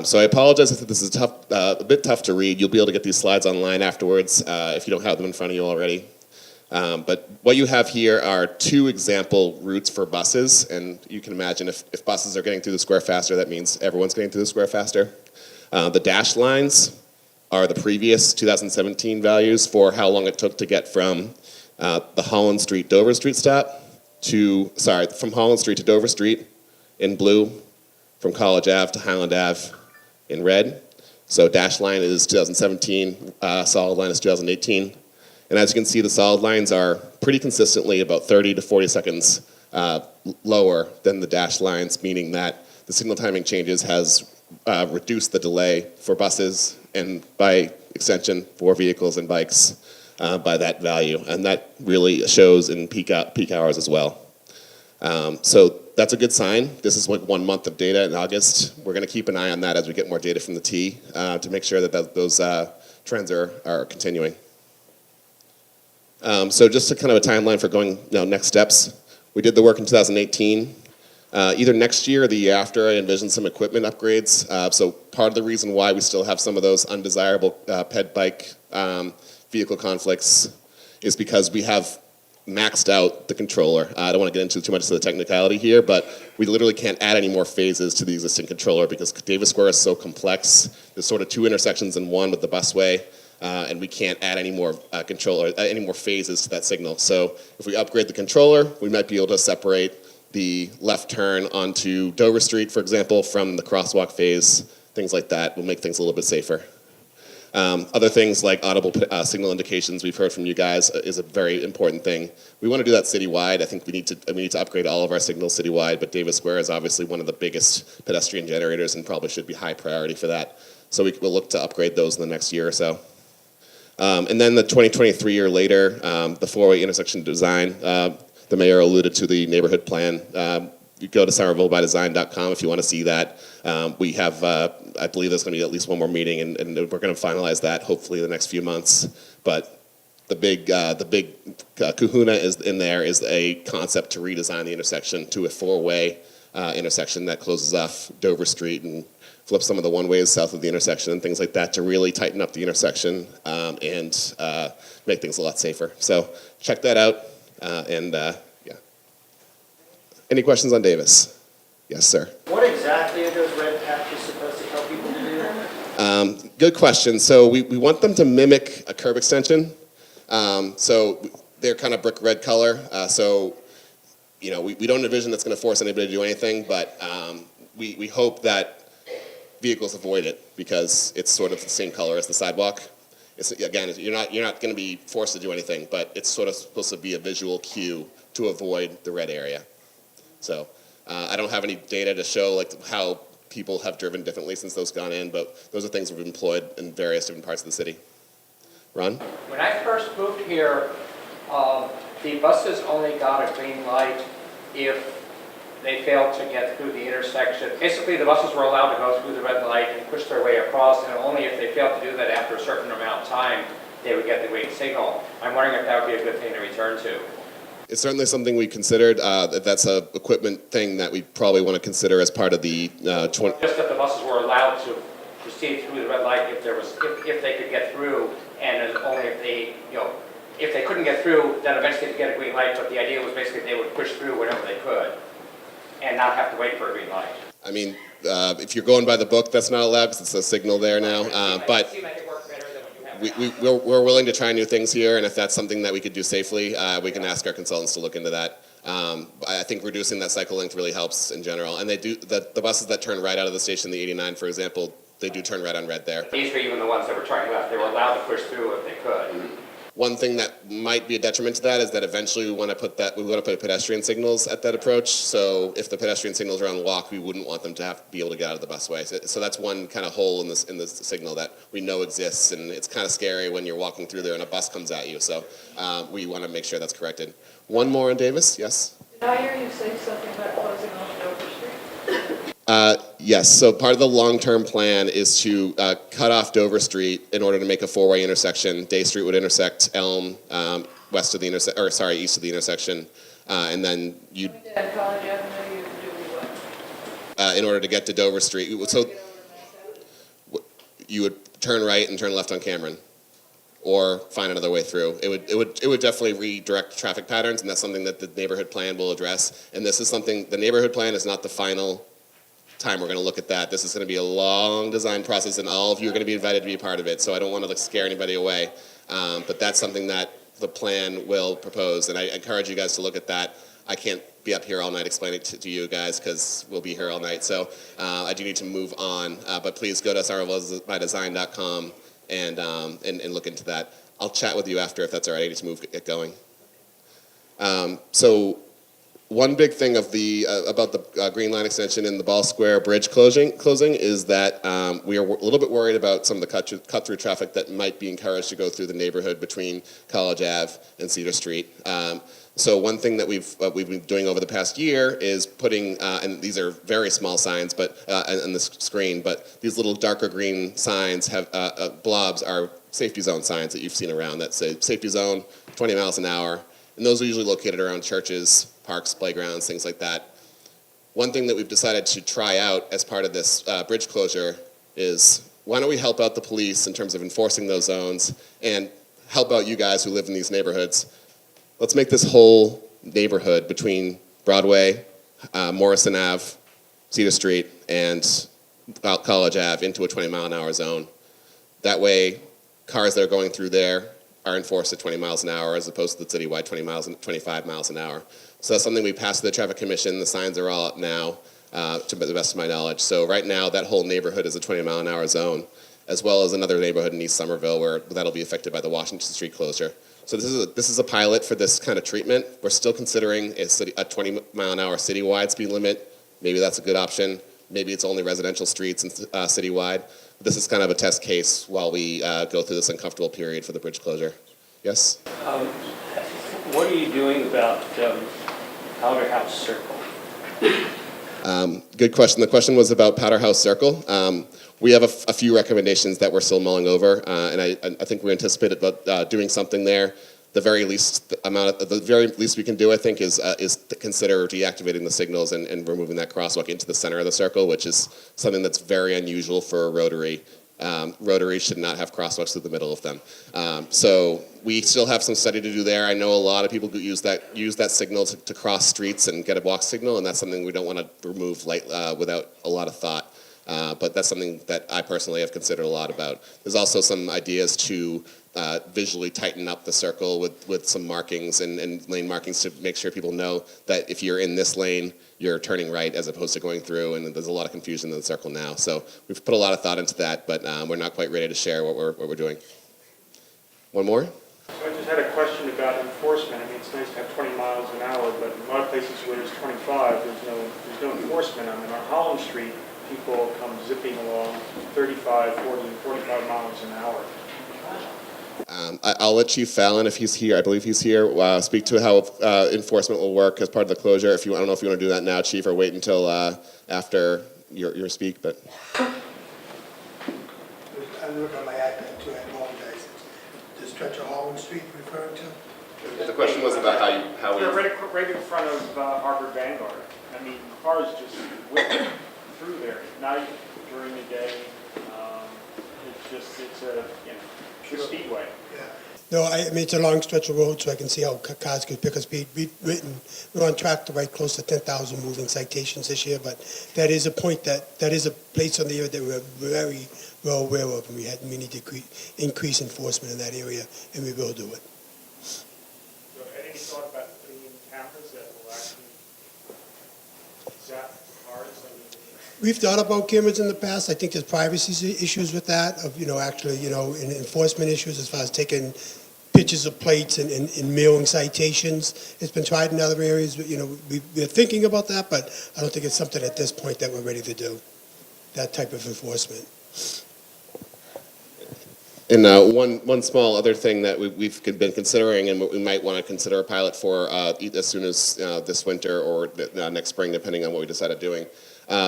So I apologize if this is a bit tough to read. You'll be able to get these slides online afterwards if you don't have them in front of you already. But what you have here are 2 example routes for buses, and you can imagine if buses are getting through the square faster, that means everyone's getting through the square faster. The dashed lines are the previous 2017 values for how long it took to get from the Holland Street Dover Street stop from Holland Street to Dover Street in blue, from College Ave to Highland Ave in red. So dashed line is 2017, solid line is 2018. And as you can see, the solid lines are pretty consistently about 30 to 40 seconds lower than the dashed lines, meaning that the signal timing changes has reduced the delay for buses and by extension for vehicles and bikes by that value. And that really shows in peak hours as well. So that's a good sign. This is like 1 month of data in August. We're going to keep an eye on that as we get more data from the T to make sure that those trends are continuing. So just a kind of a timeline for going next steps. We did the work in 2018. Either next year or the year after, I envision some equipment upgrades. So part of the reason why we still have some of those undesirable ped bike vehicle conflicts is because we have maxed out the controller. I don't want to get into too much of the technicality here, but we literally can't add any more phases to the existing controller because Davis Square is so complex. There's sort of 2 intersections in one with the busway. And we can't add any more any more phases to that signal. So if we upgrade the controller, we might be able to separate the left turn onto Dover Street, for example, from the crosswalk phase. Things like that will make things a little bit safer. Other things like audible signal indications we've heard from you guys is a very important thing. We want to do that citywide. I think we need to upgrade all of our signals citywide, but Davis Square is obviously one of the biggest pedestrian generators and probably should be high priority for that. So we'll look to upgrade those in the next year or so. And then the 2023 year later, the 4-way intersection design, the mayor alluded to the neighborhood plan. You go to somervillebydesign.com if you want to see that. We have, I believe there's going to be at least one more meeting, and we're going to finalize that hopefully in the next few months. But the big kahuna is in there is a concept to redesign the intersection to a 4-way intersection that closes off Dover Street and flip some of the one-ways south of the intersection and things like that to really tighten up the intersection and make things a lot safer. So check that out. Yeah. Any questions on Davis? Yes, sir. What exactly are those red patches supposed to tell people to do? Good question. So we want them to mimic a curb extension. So they're kind of brick red color. So we don't envision that's going to force anybody to do anything, but we hope that vehicles avoid it because it's sort of the same color as the sidewalk. Again, you're not going to be forced to do anything, but it's sort of supposed to be a visual cue to avoid the red area. So I don't have any data to show like how people have driven differently since those gone in, but those are things we've employed in various different parts of the city. Ron? When I first moved here, the buses only got a green light if they failed to get through the intersection. Basically, the buses were allowed to go through the red light and push their way across, and only if they failed to do that after a certain amount of time, they would get the green signal. I'm wondering if that would be a good thing to return to. It's certainly something we considered. That's a equipment thing that we probably want to consider as part of the 20. Just that the buses were allowed to proceed through the red light if they could get through, and only if they, if they couldn't get through, then eventually they'd get a green light, but the idea was basically they would push through whenever they could and not have to wait for a green light. I mean, if you're going by the book, that's not allowed because it's a signal there now. But It seemed like it worked better than when you have we're willing to try new things here, and if that's something that we could do safely, we can ask our consultants to look into that. I think reducing that cycle length really helps in general. And they do the buses that turn right out of the station, the 89, for example, they do turn right on red there. These were even the ones that were turning left. They were allowed to push through if they could. One thing that might be a detriment to that is that eventually we want to put pedestrian signals at that approach. So if the pedestrian signals are on walk, we wouldn't want them to have to be able to get out of the busway. So that's one kind of hole in this signal that we know exists, and it's kind of scary when you're walking through there and a bus comes at you. So we want to make sure that's corrected. One more on Davis, yes? Did I hear you say something about closing off Dover Street? Yes, so part of the long-term plan is to cut off Dover Street in order to make a four-way intersection. Day Street would intersect Elm east of the intersection, and then you. At College Avenue, you do what? In order to get to Dover Street, so you would turn right and turn left on Cameron, or find another way through. It would definitely redirect traffic patterns, and that's something that the neighborhood plan will address. And this is something, the neighborhood plan is not the final time we're going to look at that. This is going to be a long design process, and all of you are going to be invited to be a part of it. So I don't want to scare anybody away, but that's something that the plan will propose, and I encourage you guys to look at that. I can't be up here all night explaining to you guys because we'll be here all night. So I do need to move on, but please go to somervillebydesign.com and look into that. I'll chat with you after if that's all right. I need to get going. So one big thing of about the Green Line extension and the Ball Square Bridge closing is that we are a little bit worried about some of the cut-through traffic that might be encouraged to go through the neighborhood between College Ave and Cedar Street. So one thing that we've been doing over the past year is putting, and these are very small signs, but on the screen, but these little darker green signs have blobs are safety zone signs that you've seen around that say safety zone, 20 miles an hour, and those are usually located around churches, parks, playgrounds, things like that. One thing that we've decided to try out as part of this bridge closure is why don't we help out the police in terms of enforcing those zones and help out you guys who live in these neighborhoods. Let's make this whole neighborhood between Broadway, Morrison Ave, Cedar Street, and College Ave into a 20-mile-an-hour zone. That way, cars that are going through there are enforced at 20 miles an hour as opposed to the citywide 25 miles an hour. So that's something we passed to the Traffic Commission. The signs are all up now, to the best of my knowledge. So right now, that whole neighborhood is a 20-mile-an-hour zone, as well as another neighborhood in East Somerville where that'll be affected by the Washington Street closure. So this is a pilot for this kind of treatment. We're still considering a 20-mile-an-hour citywide speed limit. Maybe that's a good option. Maybe it's only residential streets and citywide. This is kind of a test case while we go through this uncomfortable period for the bridge closure. Yes? What are you doing about Powder House Circle? Good question. The question was about Powder House Circle. We have a few recommendations that we're still mulling over, and I think we anticipate about doing something there. The very least we can do, I think, is to consider deactivating the signals and removing that crosswalk into the center of the circle, which is something that's very unusual for a rotary. Rotaries should not have crosswalks through the middle of them. So we still have some study to do there. I know a lot of people who use that signal to cross streets and get a walk signal, and that's something we don't want to remove without a lot of thought. But that's something that I personally have considered a lot about. There's also some ideas to visually tighten up the circle with some markings and lane markings to make sure people know that if you're in this lane, you're turning right as opposed to going through, and there's a lot of confusion in the circle now. So we've put a lot of thought into that, but we're not quite ready to share what we're doing. One more? So I just had a question about enforcement. I mean, it's nice to have 20 miles an hour, but in a lot of places where it's 25, there's no enforcement. I mean, on Holland Street, people come zipping along 35, 40, 45 miles an hour. I'll let Chief Fallon, if he's here, I believe he's here, speak to how enforcement will work as part of the closure. I don't know if you want to do that now, Chief, or wait until after your speak. But I'm looking at my iPad too. I apologize. The stretch of Holland Street referring to? the question was about how Yeah, right right in front of Harvard Vanguard. I mean, cars just whip through there at night, during the day. It's a, you know, a speedway. No, I mean, it's a long stretch of road, so I can see how cars could pick up speed. We're on track to write close to 10,000 moving citations this year, but that is a point that is a place on the area that we're very well aware of, and we need to increase enforcement in that area, and we will do it. So any thought about putting in cameras that will actually zap cars? We've thought about cameras in the past. I think there's privacy issues with that, of, actually, and enforcement issues as far as taking pictures of plates and mailing citations. It's been tried in other areas, but, we're thinking about that, but I don't think it's something at this point that we're ready to do, that type of enforcement. And one small other thing that we've been considering, and what we might want to consider a pilot for as soon as this winter or next spring, depending on what we decide on doing.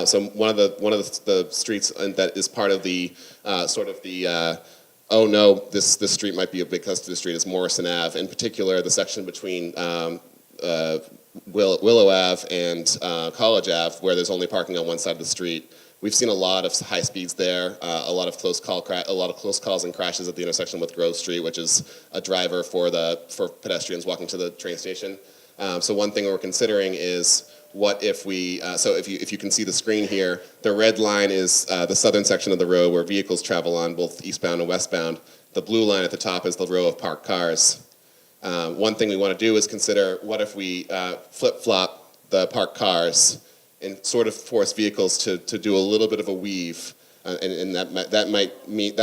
So one of the streets that is part of the oh no, this street might be a big customer street is Morrison Ave. In particular, the section between Willow Ave and College Ave, where there's only parking on one side of the street. We've seen a lot of high speeds there, a lot of close calls and crashes at the intersection with Grove Street, which is a driver for pedestrians walking to the train station. So one thing we're considering is, what if we, so if you can see the screen here, the red line is the southern section of the road where vehicles travel on both eastbound and westbound. The blue line at the top is the row of parked cars. One thing we want to do is consider, what if we flip-flop the parked cars and sort of force vehicles to do a little bit of a weave, and that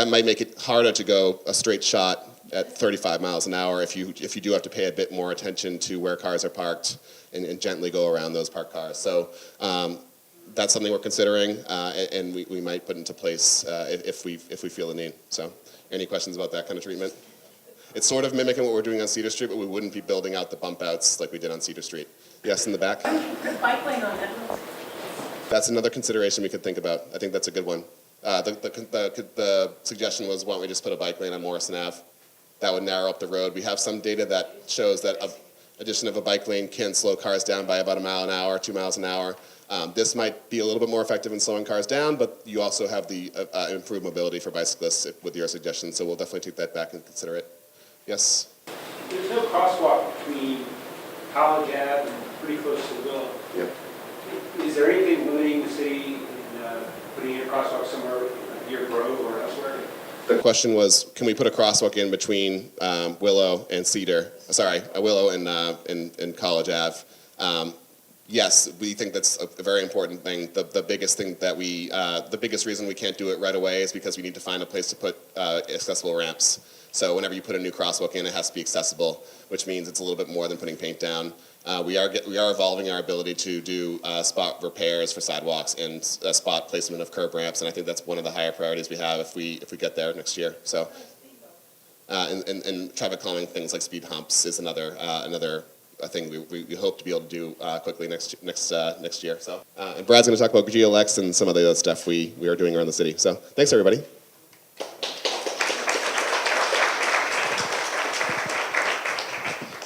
might make it harder to go a straight shot at 35 miles an hour if you do have to pay a bit more attention to where cars are parked and gently go around those parked cars. So that's something we're considering, and we might put into place if we feel the need. So any questions about that kind of treatment? It's sort of mimicking what we're doing on Cedar Street, but we wouldn't be building out the bump outs like we did on Cedar Street. Yes, in the back? Bike lane on that. That's another consideration we could think about. I think that's a good one. The suggestion was, why don't we just put a bike lane on Morrison Ave? That would narrow up the road. We have some data that shows that addition of a bike lane can slow cars down by about 1 mile an hour, 2 miles an hour. This might be a little bit more effective in slowing cars down, but you also have the improved mobility for bicyclists with your suggestion, so we'll definitely take that back and consider it. Yes? There's no crosswalk between College Ave and pretty close to the Willow. Yep. Is there anything limiting the city in putting in a crosswalk somewhere near Grove or elsewhere? The question was, can we put a crosswalk in between Willow and Willow and College Ave? Yes, we think that's a very important thing. The biggest thing that the biggest reason we can't do it right away is because we need to find a place to put accessible ramps. So whenever you put a new crosswalk in, it has to be accessible, which means it's a little bit more than putting paint down. We are evolving our ability to do spot repairs for sidewalks and spot placement of curb ramps, and I think that's one of the higher priorities we have if we get there next year. So, and traffic calming things like speed humps is another thing we hope to be able to do quickly next year. So, and Brad's going to talk about GLX and some of the other stuff we are doing around the city. So, thanks everybody.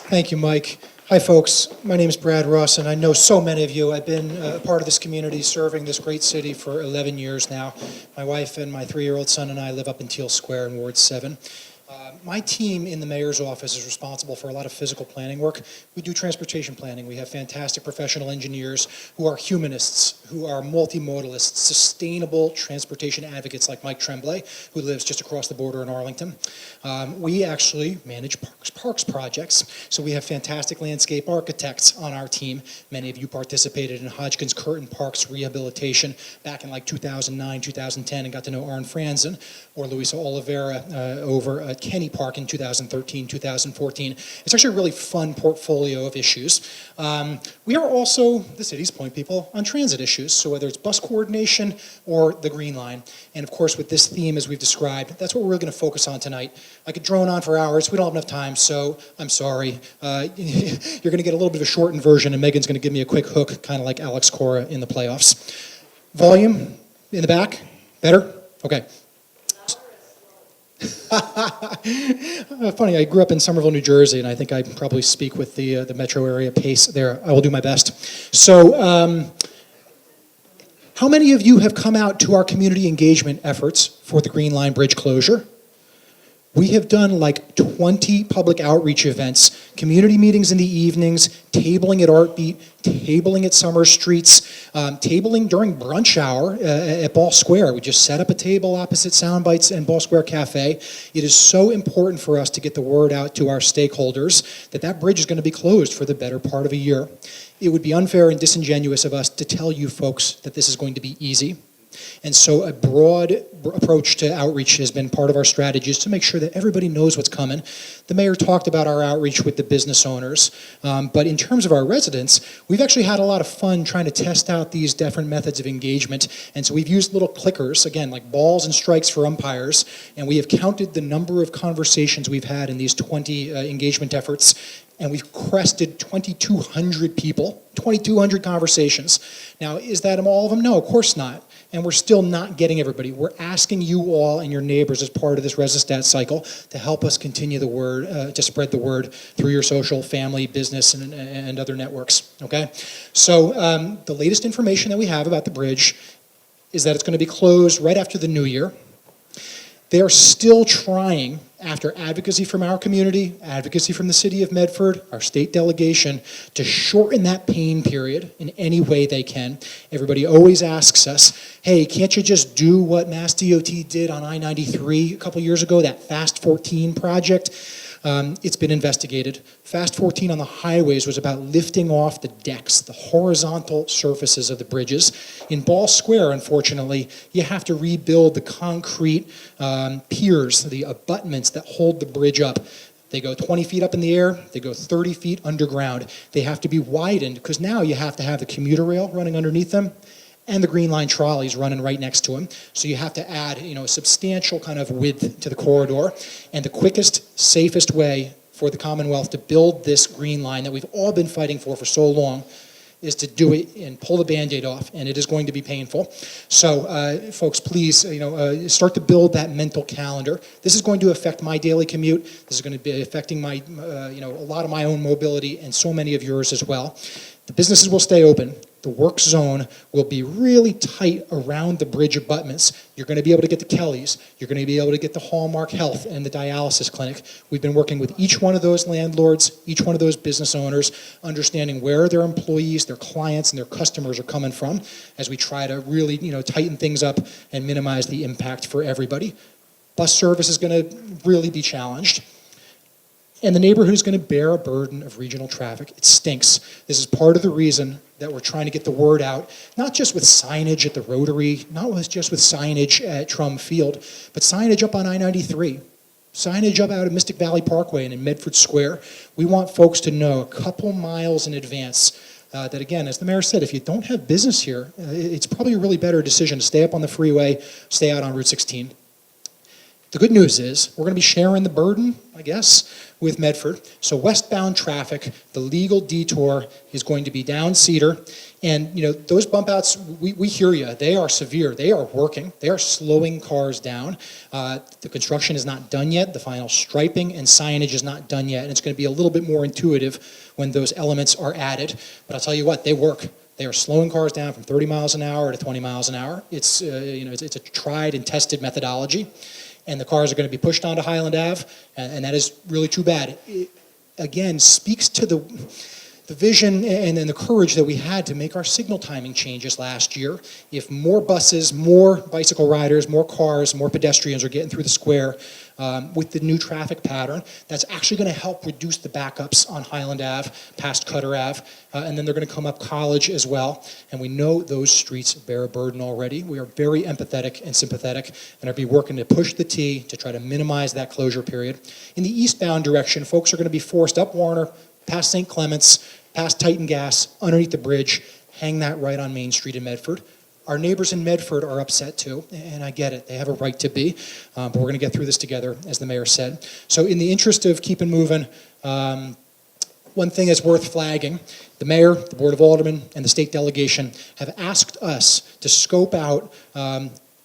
Thank you, Mike. Hi, folks. My name is Brad Russ, and I know so many of you. I've been a part of this community, serving this great city for 11 years now. My wife and my 3-year-old son and I live up in Teal Square in Ward 7. My team in the mayor's office is responsible for a lot of physical planning work. We do transportation planning. We have fantastic professional engineers who are humanists, who are multimodalists, sustainable transportation advocates like Mike Tremblay, who lives just across the border in Arlington. We actually manage parks projects, so we have fantastic landscape architects on our team. Many of you participated in Hodgkins Curtin Parks rehabilitation back in like 2009, 2010, and got to know Arne Franzen or Luisa Oliveira over at Kenny Park in 2013, 2014. It's actually a really fun portfolio of issues. We are also the city's point people on transit issues, so whether it's bus coordination or the Green Line. And of course, with this theme, as we've described, that's what we're going to focus on tonight. I could drone on for hours. We don't have enough time, so I'm sorry. You're going to get a little bit of a shortened version, and Megan's going to give me a quick hook, kind of like Alex Cora in the playoffs. Volume in the back? Better? Okay. Funny, I grew up in Somerville, New Jersey, and I think I probably speak with the metro area pace there. I will do my best. So, how many of you have come out to our community engagement efforts for the Green Line Bridge closure? We have done like 20 public outreach events, community meetings in the evenings, tabling at Artbeat, tabling at Summer Streets, tabling during brunch hour at Ball Square. We just set up a table opposite Soundbites and Ball Square Cafe. It is so important for us to get the word out to our stakeholders that that bridge is going to be closed for the better part of a year. It would be unfair and disingenuous of us to tell you folks that this is going to be easy. And so a broad approach to outreach has been part of our strategies to make sure that everybody knows what's coming. The mayor talked about our outreach with the business owners, but in terms of our residents, we've actually had a lot of fun trying to test out these different methods of engagement. And so we've used little clickers, again, like balls and strikes for umpires, and we have counted the number of conversations we've had in these 20 engagement efforts, and we've crested 2,200 people, 2,200 conversations. Now, is that all of them? No, of course not. And we're still not getting everybody. We're asking you all and your neighbors as part of this ResiStat cycle to help us continue the word, to spread the word through your social, family, business, and other networks, okay? So the latest information that we have about the bridge is that it's going to be closed right after the new year. They are still trying, after advocacy from our community, advocacy from the city of Medford, our state delegation, to shorten that pain period in any way they can. Everybody always asks us, hey, can't you just do what Mass DOT did on I-93 a couple years ago, that Fast 14 project? It's been investigated. Fast 14 on the highways was about lifting off the decks, the horizontal surfaces of the bridges. In Ball Square, unfortunately, you have to rebuild the concrete piers, the abutments that hold the bridge up. They go 20 feet up in the air, they go 30 feet underground. They have to be widened because now you have to have the commuter rail running underneath them and the Green Line trolleys running right next to them. So you have to add, a substantial kind of width to the corridor. And the quickest, safest way for the Commonwealth to build this Green Line that we've all been fighting for so long is to do it and pull the Band-Aid off, and it is going to be painful. So, folks, please, start to build that mental calendar. This is going to affect my daily commute. This is going to be affecting my, a lot of my own mobility and so many of yours as well. The businesses will stay open. The work zone will be really tight around the bridge abutments. You're going to be able to get the Kellys. You're going to be able to get the Hallmark Health and the dialysis clinic. We've been working with each one of those landlords, each one of those business owners, understanding where their employees, their clients, and their customers are coming from as we try to really, tighten things up and minimize the impact for everybody. Bus service is going to really be challenged. And the neighborhood is going to bear a burden of regional traffic. It stinks. This is part of the reason that we're trying to get the word out, not just with signage at the Rotary, not just with signage at Trum Field, but signage up on I-93, signage up out of Mystic Valley Parkway and in Medford Square. We want folks to know a couple miles in advance that, again, as the mayor said, if you don't have business here, it's probably a really better decision to stay up on the freeway, stay out on Route 16. The good news is we're going to be sharing the burden, I guess, with Medford. So westbound traffic, the legal detour is going to be down Cedar. And, those bump outs, we hear you. They are severe. They are working. They are slowing cars down. The construction is not done yet. The final striping and signage is not done yet. And it's going to be a little bit more intuitive when those elements are added. But I'll tell you what, they work. They are slowing cars down from 30 miles an hour to 20 miles an hour. It's, it's a tried and tested methodology. And the cars are going to be pushed onto Highland Ave, and that is really too bad. It, again, speaks to the vision and the courage that we had to make our signal timing changes last year. If more buses, more bicycle riders, more cars, more pedestrians are getting through the square with the new traffic pattern, that's actually going to help reduce the backups on Highland Ave, past Cutter Ave, and then they're going to come up College as well. And we know those streets bear a burden already. We are very empathetic and sympathetic and are be working to push the T to try to minimize that closure period. In the eastbound direction, folks are going to be forced up Warner, past St. Clements, past Titan Gas, underneath the bridge, hang that right on Main Street in Medford. Our neighbors in Medford are upset too, and I get it. They have a right to be, but we're going to get through this together, as the mayor said. So in the interest of keeping moving, one thing is worth flagging. The mayor, the Board of Aldermen, and the state delegation have asked us to scope out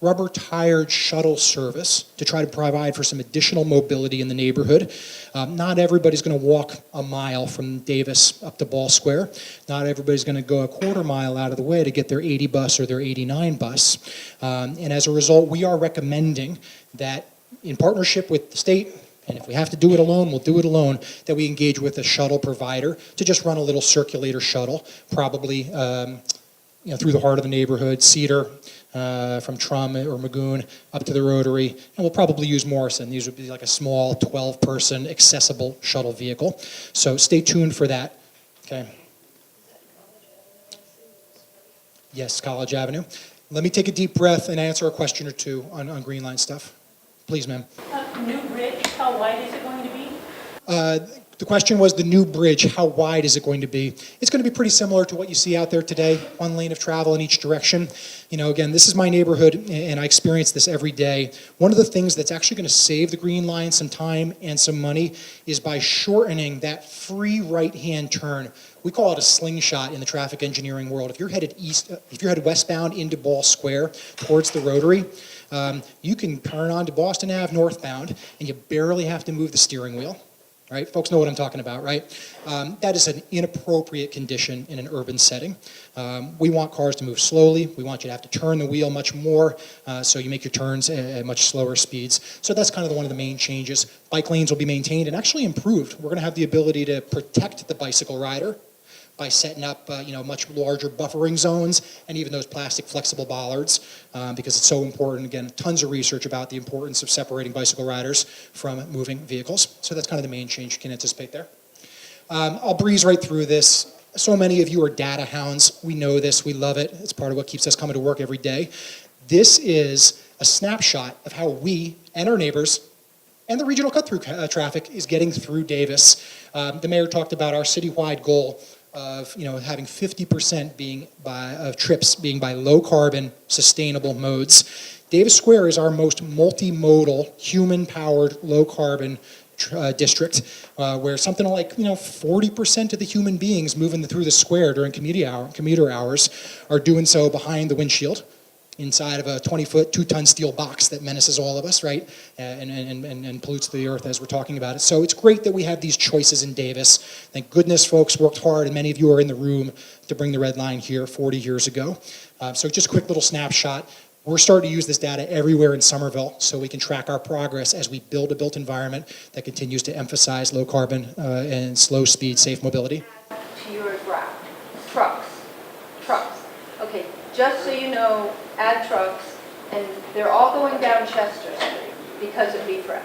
rubber-tired shuttle service to try to provide for some additional mobility in the neighborhood. Not everybody's going to walk a mile from Davis up to Ball Square. Not everybody's going to go a quarter mile out of the way to get their 80 bus or their 89 bus. And as a result, we are recommending that in partnership with the state, and if we have to do it alone, we'll do it alone, that we engage with a shuttle provider to just run a little circulator shuttle, probably through the heart of the neighborhood, Cedar, from Trum or Magoon up to the Rotary, and we'll probably use Morrison. These would be like a small 12-person accessible shuttle vehicle. So stay tuned for that. Okay. Yes, College Avenue. Let me take a deep breath and answer a question or two on Green Line stuff. Please, ma'am. New bridge, how wide is it going to be? The question was the new bridge, how wide is it going to be? It's going to be pretty similar to what you see out there today, one lane of travel in each direction. You know, again, this is my neighborhood, and I experience this every day. One of the things that's actually going to save the Green Line some time and some money is by shortening that free right-hand turn. We call it a slingshot in the traffic engineering world. If you're headed westbound into Ball Square towards the Rotary, you can turn onto Boston Ave northbound, and you barely have to move the steering wheel. Right? Folks know what I'm talking about, right? That is an inappropriate condition in an urban setting. We want cars to move slowly. We want you to have to turn the wheel much more, so you make your turns at much slower speeds. So that's kind of one of the main changes. Bike lanes will be maintained and actually improved. We're going to have the ability to protect the bicycle rider by setting up much larger buffering zones and even those plastic flexible bollards because it's so important. Again, tons of research about the importance of separating bicycle riders from moving vehicles. So that's kind of the main change you can anticipate there. I'll breeze right through this. So many of you are data hounds. We know this. We love it. It's part of what keeps us coming to work every day. This is a snapshot of how we and our neighbors and the regional cut-through traffic is getting through Davis. The mayor talked about our citywide goal of having 50% of trips being by low carbon sustainable modes. Davis Square is our most multimodal human powered low carbon district where something like 40% of the human beings moving through the square during commuter hours are doing so behind the windshield inside of a 20-foot, 2-ton steel box that menaces all of us, right, and pollutes the earth as we're talking about it. So it's great that we have these choices in Davis. Thank goodness folks worked hard, and many of you are in the room to bring the red line here 40 years ago. So just a quick little snapshot. We're starting to use this data everywhere in Somerville so we can track our progress as we build a built environment that continues to emphasize low carbon and slow speed, safe mobility. To your graph, trucks. Okay, just so you know, add trucks, and they're all going down Chester Street because of Be Fresh.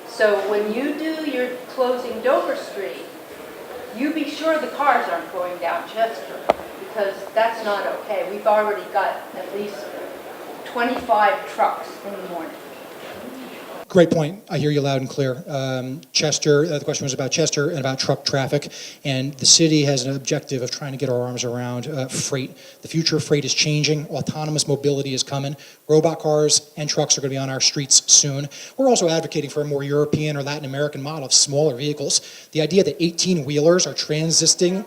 So when you do your closing Dover Street, you be sure the cars aren't going down Chester because that's not okay. We've already got at least 25 trucks in the morning. Great point. I hear you loud and clear. Chester, the question was about Chester and about truck traffic, and the city has an objective of trying to get our arms around freight. The future of freight is changing. Autonomous mobility is coming. Robot cars and trucks are going to be on our streets soon. We're also advocating for a more European or Latin American model of smaller vehicles. The idea that 18-wheelers are transiting.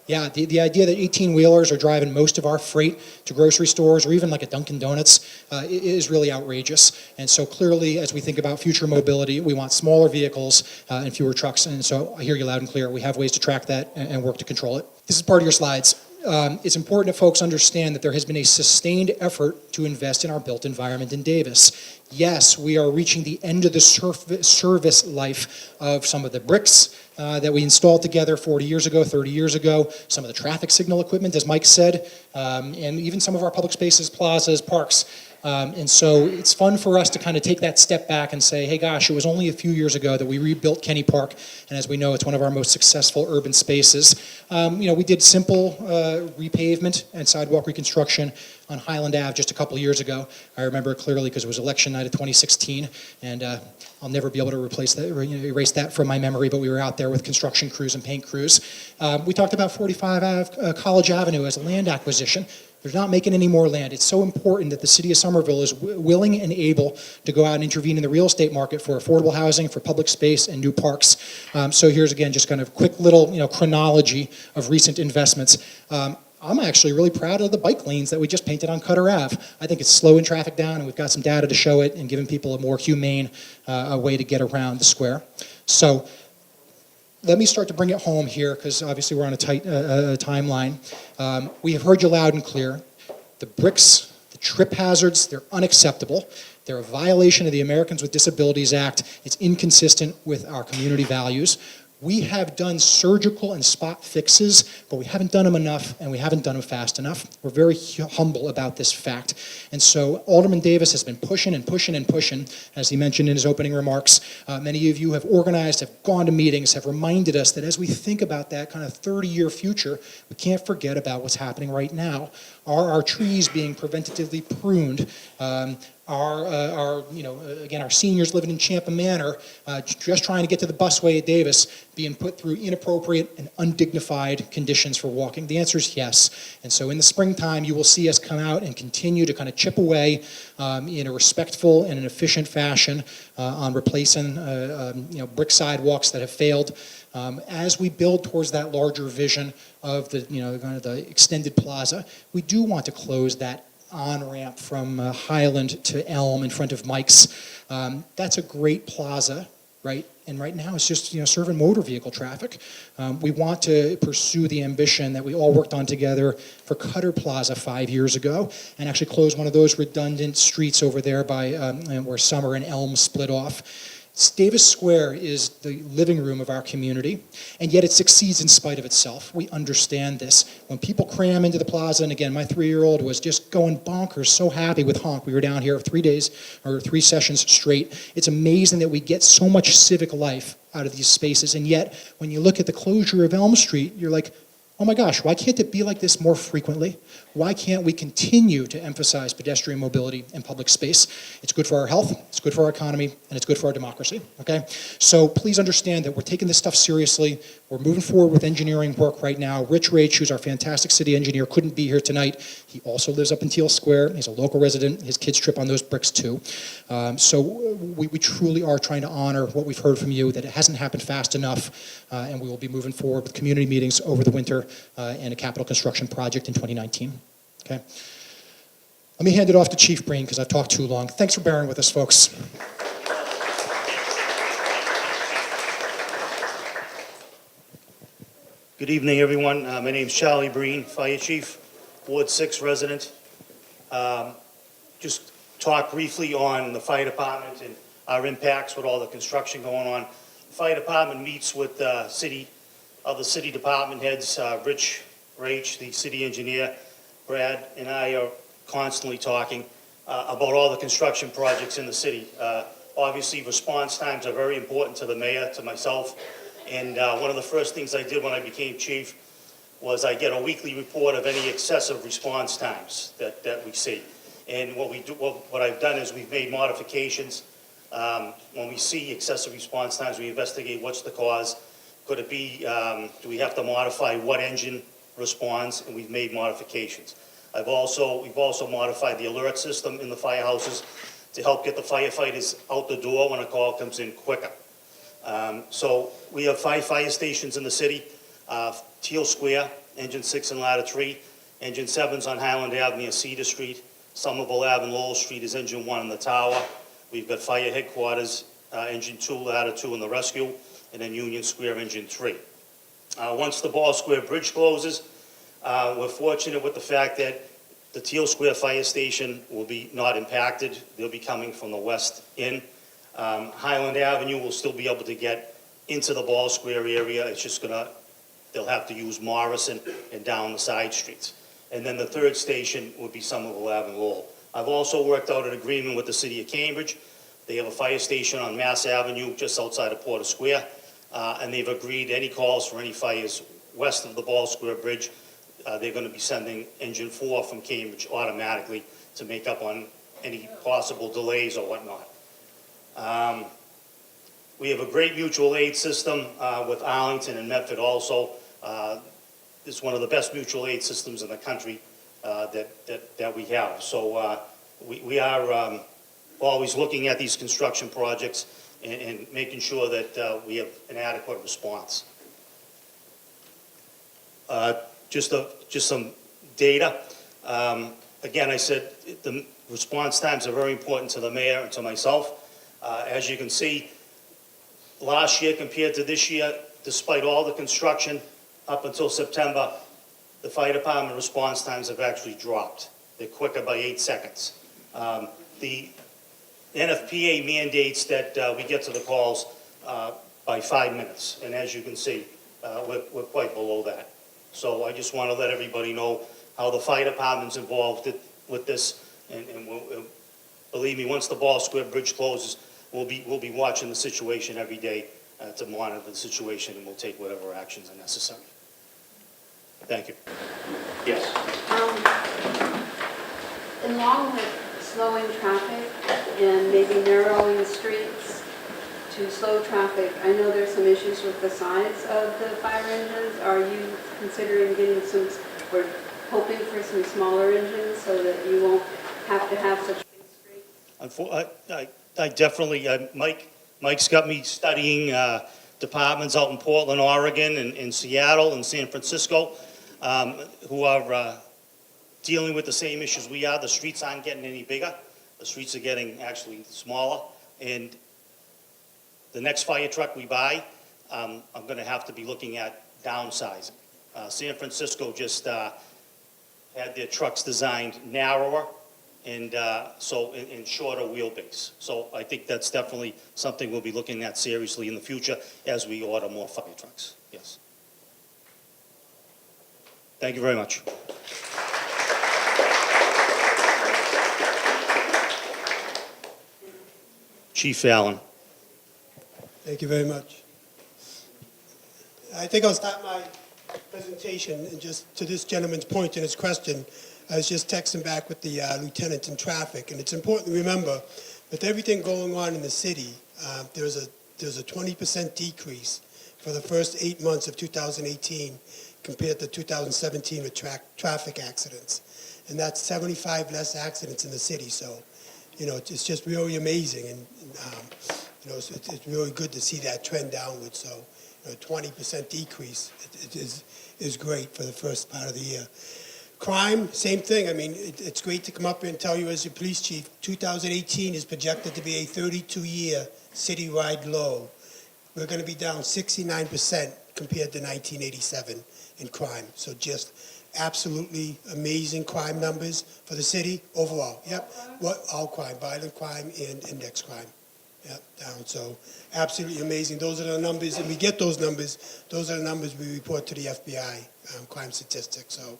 Yeah, the idea that 18-wheelers are driving most of our freight to grocery stores or even like a Dunkin' Donuts is really outrageous. And so clearly, as we think about future mobility, we want smaller vehicles and fewer trucks. And so I hear you loud and clear. We have ways to track that and work to control it. This is part of your slides. It's important that folks understand that there has been a sustained effort to invest in our built environment in Davis. Yes, we are reaching the end of the service life of some of the bricks that we installed together 40 years ago, 30 years ago, some of the traffic signal equipment, as Mike said, and even some of our public spaces, plazas, parks. And so it's fun for us to kind of take that step back and say, hey gosh, it was only a few years ago that we rebuilt Kenny Park, and as we know, it's one of our most successful urban spaces. We did simple repavement and sidewalk reconstruction on Highland Ave just a couple years ago. I remember it clearly because it was election night of 2016, and I'll never be able to erase that from my memory, but we were out there with construction crews and paint crews. We talked about 45 College Avenue as a land acquisition. They're not making any more land. It's so important that the city of Somerville is willing and able to go out and intervene in the real estate market for affordable housing, for public space, and new parks. So here's again just kind of quick little chronology of recent investments. I'm actually really proud of the bike lanes that we just painted on Cutter Ave. I think it's slowing traffic down, and we've got some data to show it and giving people a more humane way to get around the square. So let me start to bring it home here, because obviously we're on a tight timeline. We have heard you loud and clear. The bricks, the trip hazards, they're unacceptable. They're a violation of the Americans with Disabilities Act. It's inconsistent with our community values. We have done surgical and spot fixes, but we haven't done them enough, and we haven't done them fast enough. We're very humble about this fact. And so Alderman Davis has been pushing and pushing and pushing, as he mentioned in his opening remarks. Many of you have organized, have gone to meetings, have reminded us that as we think about that kind of 30-year future, we can't forget about what's happening right now. Are our trees being preventatively pruned? Again, our seniors living in Champa Manor, just trying to get to the busway at Davis, being put through inappropriate and undignified conditions for walking? The answer is yes. And so in the springtime, you will see us come out and continue to kind of chip away in a respectful and an efficient fashion on replacing brick sidewalks that have failed. As we build towards that larger vision of the kind of the extended plaza, we do want to close that on-ramp from Highland to Elm in front of Mike's. That's a great plaza, right? And right now it's just serving motor vehicle traffic. We want to pursue the ambition that we all worked on together for Cutter Plaza 5 years ago, and actually close one of those redundant streets over there by where Summer and Elm split off. Davis Square is the living room of our community, and yet it succeeds in spite of itself. We understand this. When people cram into the plaza, and again, my 3-year-old was just going bonkers, so happy with Honk. We were down here 3 sessions straight. It's amazing that we get so much civic life out of these spaces, and yet when you look at the closure of Elm Street, you're like, oh my gosh, why can't it be like this more frequently? Why can't we continue to emphasize pedestrian mobility and public space? It's good for our health, it's good for our economy, and it's good for our democracy, okay? So please understand that we're taking this stuff seriously. We're moving forward with engineering work right now. Rich Rach, who's our fantastic city engineer, couldn't be here tonight. He also lives up in Teal Square. He's a local resident. His kids trip on those bricks too. So we truly are trying to honor what we've heard from you, that it hasn't happened fast enough, and we will be moving forward with community meetings over the winter and a capital construction project in 2019. Okay. Let me hand it off to Chief Breen because I've talked too long. Thanks for bearing with us, folks. Good evening, everyone. My name is Charlie Breen, Fire Chief, Ward 6 resident. Just talk briefly on the fire department and our impacts with all the construction going on. The fire department meets with the city department heads, Rich Rach, the city engineer, Brad, and I are constantly talking about all the construction projects in the city. Obviously, response times are very important to the mayor, to myself, and one of the first things I did when I became chief was I get a weekly report of any excessive response times that we see. And what I've done is we've made modifications. When we see excessive response times, we investigate what's the cause. Could it be, do we have to modify what engine responds? And we've made modifications. We've also modified the alert system in the firehouses to help get the firefighters out the door when a call comes in quicker. So we have 5 fire stations in the city. Teal Square, Engine 6 and Ladder 3. Engine 7's on Highland Avenue, Cedar Street. Somerville Ave and Lowell Street is Engine 1 in the tower. We've got fire headquarters, Engine 2, Ladder 2 in the rescue, and then Union Square, Engine 3. Once the Ball Square Bridge closes, we're fortunate with the fact that the Teal Square Fire Station will be not impacted. They'll be coming from the west in. Highland Avenue will still be able to get into the Ball Square area. It's just they'll have to use Morrison and down the side streets. And then the third station would be Somerville Ave and Lowell. I've also worked out an agreement with the city of Cambridge. They have a fire station on Mass Avenue just outside of Porter Square. And they've agreed any calls for any fires west of the Ball Square Bridge, they're going to be sending Engine 4 from Cambridge automatically to make up on any possible delays or whatnot. We have a great mutual aid system with Arlington and Medford also. It's one of the best mutual aid systems in the country that we have. So we are always looking at these construction projects and making sure that we have an adequate response. Just some data. Again, I said the response times are very important to the mayor and to myself. As you can see, last year compared to this year, despite all the construction up until September, the fire department response times have actually dropped. They're quicker by 8 seconds. The NFPA mandates that we get to the calls by 5 minutes, and as you can see, we're quite below that. So I just want to let everybody know how the fire department's involved with this, and believe me, once the Ball Square Bridge closes, we'll be watching the situation every day to monitor the situation, and we'll take whatever actions are necessary. Thank you. Yes. Along with slowing traffic and maybe narrowing the streets to slow traffic, I know there's some issues with the size of the fire engines. Are you considering getting some, or hoping for some smaller engines so that you won't have to have such big streets? I definitely, Mike's got me studying departments out in Portland, Oregon, and in Seattle and San Francisco, who are dealing with the same issues we are. The streets aren't getting any bigger. The streets are getting actually smaller. And the next fire truck we buy, I'm going to have to be looking at downsizing. San Francisco just had their trucks designed narrower and in shorter wheelbase. So I think that's definitely something we'll be looking at seriously in the future as we order more fire trucks. Yes. Thank you very much. Chief Allen. Thank you very much. I think I'll start my presentation and just to this gentleman's point in his question. I was just texting back with the lieutenant in traffic, and it's important to remember with everything going on in the city, there's a 20% decrease for the first 8 months of 2018 compared to 2017 with traffic accidents, and that's 75 less accidents in the city. So, you know, it's just really amazing, and you know, it's really good to see that trend downward. So, you know, 20% decrease is great for the first part of the year. Crime, same thing. I mean, it's great to come up here and tell you as your police chief, 2018 is projected to be a 32-year citywide low. We're going to be down 69% compared to 1987 in crime. So just absolutely amazing crime numbers for the city overall. Yep, all crime, violent crime and index crime. Yep, down. So absolutely amazing. Those are the numbers, and we get those numbers. Those are the numbers we report to the FBI, crime statistics. So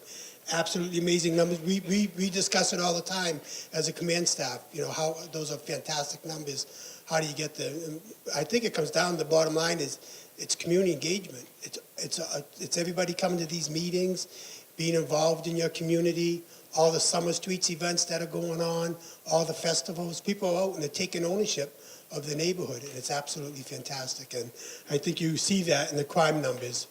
absolutely amazing numbers. We discuss it all the time as a command staff. You know, how those are fantastic numbers. How do you get there? And I think it comes down, the bottom line is it's community engagement. It's everybody coming to these meetings, being involved in your community, all the summer streets events that are going on, all the festivals. People are out and they're taking ownership of the neighborhood, and it's absolutely fantastic. And I think you see that in the crime numbers.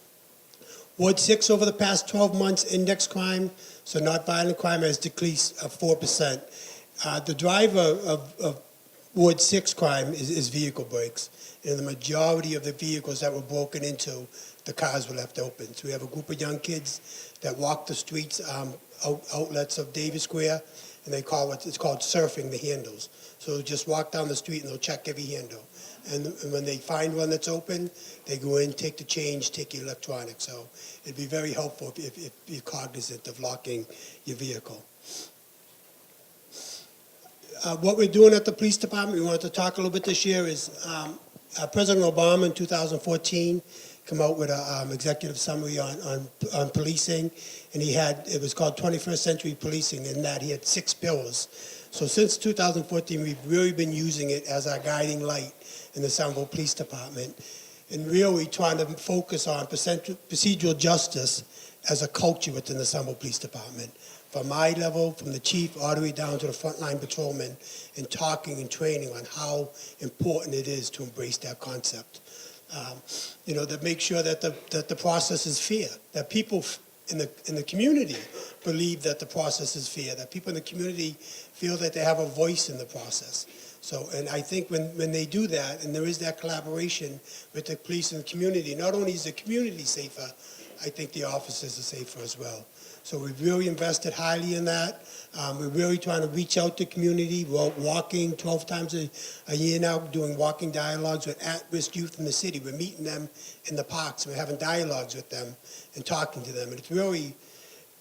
Ward 6 over the past 12 months, index crime, so not violent crime, has decreased 4%. The driver of Ward 6 crime is vehicle breaks. And the majority of the vehicles that were broken into, the cars were left open. So we have a group of young kids that walk the streets, outlets of Davis Square, and it's called surfing the handles. So just walk down the street and they'll check every handle. And when they find one that's open, they go in, take the change, take your electronics. So it'd be very helpful if you're cognizant of locking your vehicle. What we're doing at the police department, we wanted to talk a little bit this year, is President Obama in 2014 come out with an executive summary on policing, and it was called 21st Century Policing, and that he had 6 pillars. So since 2014, we've really been using it as our guiding light in the Somerville Police Department, and really trying to focus on procedural justice as a culture within the Somerville Police Department. From my level, from the chief all the way down to the frontline patrolman, and talking and training on how important it is to embrace that concept. You know, that make sure that the process is fair, that people in the community believe that the process is fair, that people in the community feel that they have a voice in the process. So, and I think when they do that, and there is that collaboration with the police and the community, not only is the community safer, I think the officers are safer as well. So we've really invested highly in that. We're really trying to reach out to community. We're out walking 12 times a year now, doing walking dialogues with at-risk youth in the city. We're meeting them in the parks. We're having dialogues with them and talking to them. And it's really,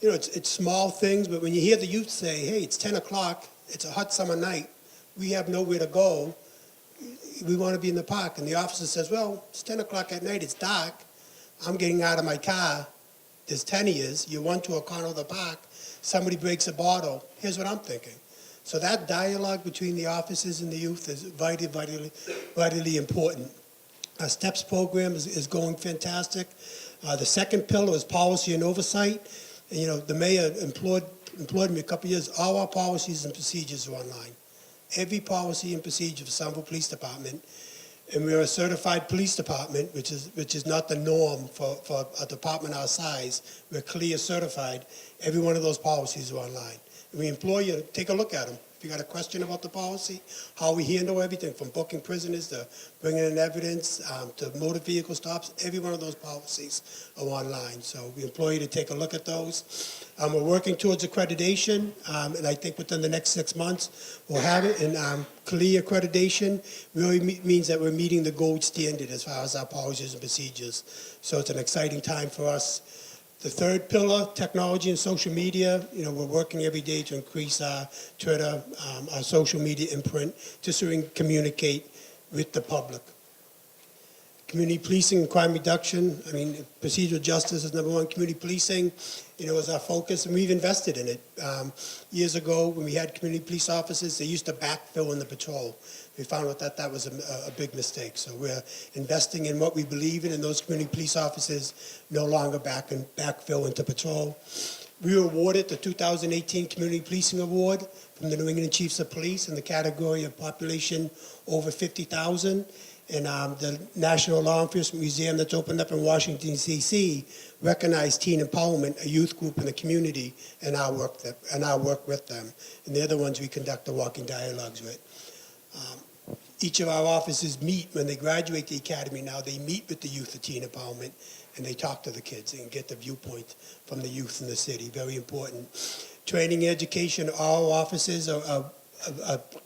it's small things, but when you hear the youth say, hey, it's 10 o'clock, it's a hot summer night, we have nowhere to go, we want to be in the park. And the officer says, well, it's 10 o'clock at night, it's dark, I'm getting out of my car, there's 10 years, you run to a corner of the park, somebody breaks a bottle, here's what I'm thinking. So that dialogue between the officers and the youth is vitally important. Our STEPS program is going fantastic. The second pillar is policy and oversight. And, the mayor employed me a couple of years. All our policies and procedures are online. Every policy and procedure for Somerville Police Department. And we're a certified police department, which is not the norm for a department our size. We're CLIA certified. Every one of those policies are online. And we implore you to take a look at them. If you got a question about the policy, how we handle everything from booking prisoners to bringing in evidence to motor vehicle stops, every one of those policies are online. So we implore you to take a look at those. We're working towards accreditation, and I think within the next 6 months we'll have it. And CLIA accreditation really means that we're meeting the gold standard as far as our policies and procedures. So it's an exciting time for us. The third pillar, technology and social media, we're working every day to increase our Twitter, our social media imprint, just so we can communicate with the public. Community policing and crime reduction, procedural justice is number one. Community policing, is our focus, and we've invested in it. Years ago, when we had community police officers, they used to backfill in the patrol. We found out that was a big mistake. So we're investing in what we believe in, and those community police officers no longer backfill into patrol. We were awarded the 2018 Community Policing Award from the New England Chiefs of Police in the category of population over 50,000. And the National Law Enforcement Museum that's opened up in Washington, D.C. recognized teen empowerment, a youth group in the community, and our work with them. And they're the ones we conduct the walking dialogues with. Each of our officers meet when they graduate the academy now. They meet with the youth of teen empowerment, and they talk to the kids and get the viewpoint from the youth in the city. Very important. Training and education. All officers are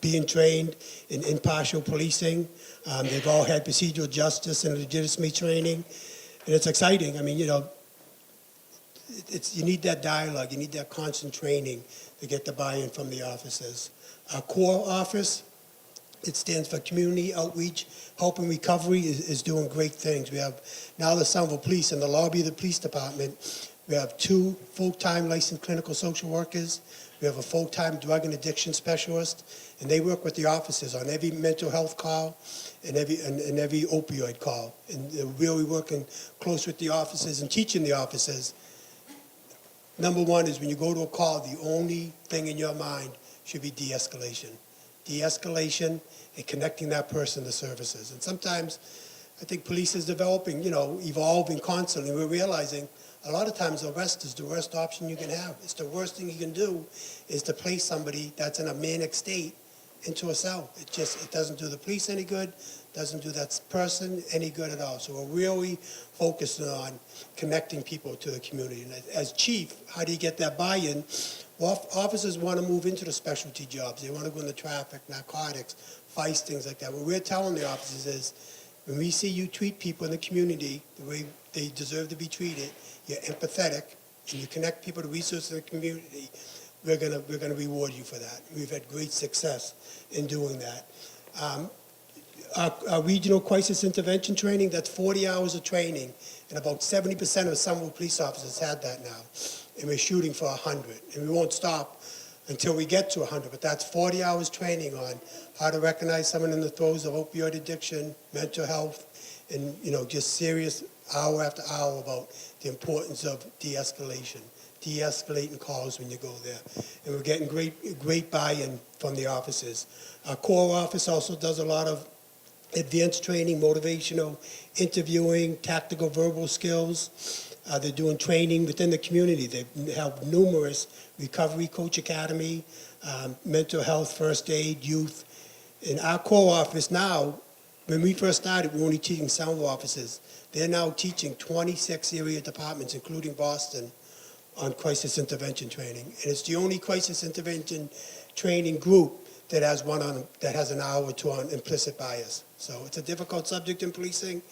being trained in impartial policing. They've all had procedural justice and legitimacy training, and it's exciting. You need that dialogue. You need that constant training to get the buy-in from the officers. Our core office, it stands for Community Outreach, Help and Recovery, is doing great things. We have now the Somerville Police in the lobby of the police department. We have 2 full-time licensed clinical social workers. We have a full-time drug and addiction specialist, and they work with the officers on every mental health call and every opioid call. And they're really working close with the officers and teaching the officers. Number one is when you go to a call, the only thing in your mind should be de-escalation. De-escalation and connecting that person to services. And sometimes I think police is developing, evolving constantly. We're realizing a lot of times arrest is the worst option you can have. It's the worst thing you can do is to place somebody that's in a manic state into a cell. It doesn't do the police any good, doesn't do that person any good at all. So we're really focused on connecting people to the community. And as chief, how do you get that buy-in? Well, officers want to move into the specialty jobs. They want to go into traffic, narcotics, vice, things like that. What we're telling the officers is, when we see you treat people in the community the way they deserve to be treated, you're empathetic, and you connect people to resources in the community, we're gonna reward you for that. We've had great success in doing that. Our regional crisis intervention training, that's 40 hours of training, and about 70% of Somerville police officers had that now. And we're shooting for 100, and we won't stop until we get to 100, but that's 40 hours training on how to recognize someone in the throes of opioid addiction, mental health, and just serious hour after hour about the importance of de-escalation, de-escalating calls when you go there. And we're getting great buy-in from the officers. Our core office also does a lot of advanced training, motivational interviewing, tactical verbal skills. They're doing training within the community. They have numerous recovery coach academy, mental health, first aid, youth. In our core office now, when we first started, we were only teaching Somerville officers. They're now teaching 26 area departments, including Boston, on crisis intervention training. And it's the only crisis intervention training group that has that has an hour or two on implicit bias. So it's a difficult subject in policing,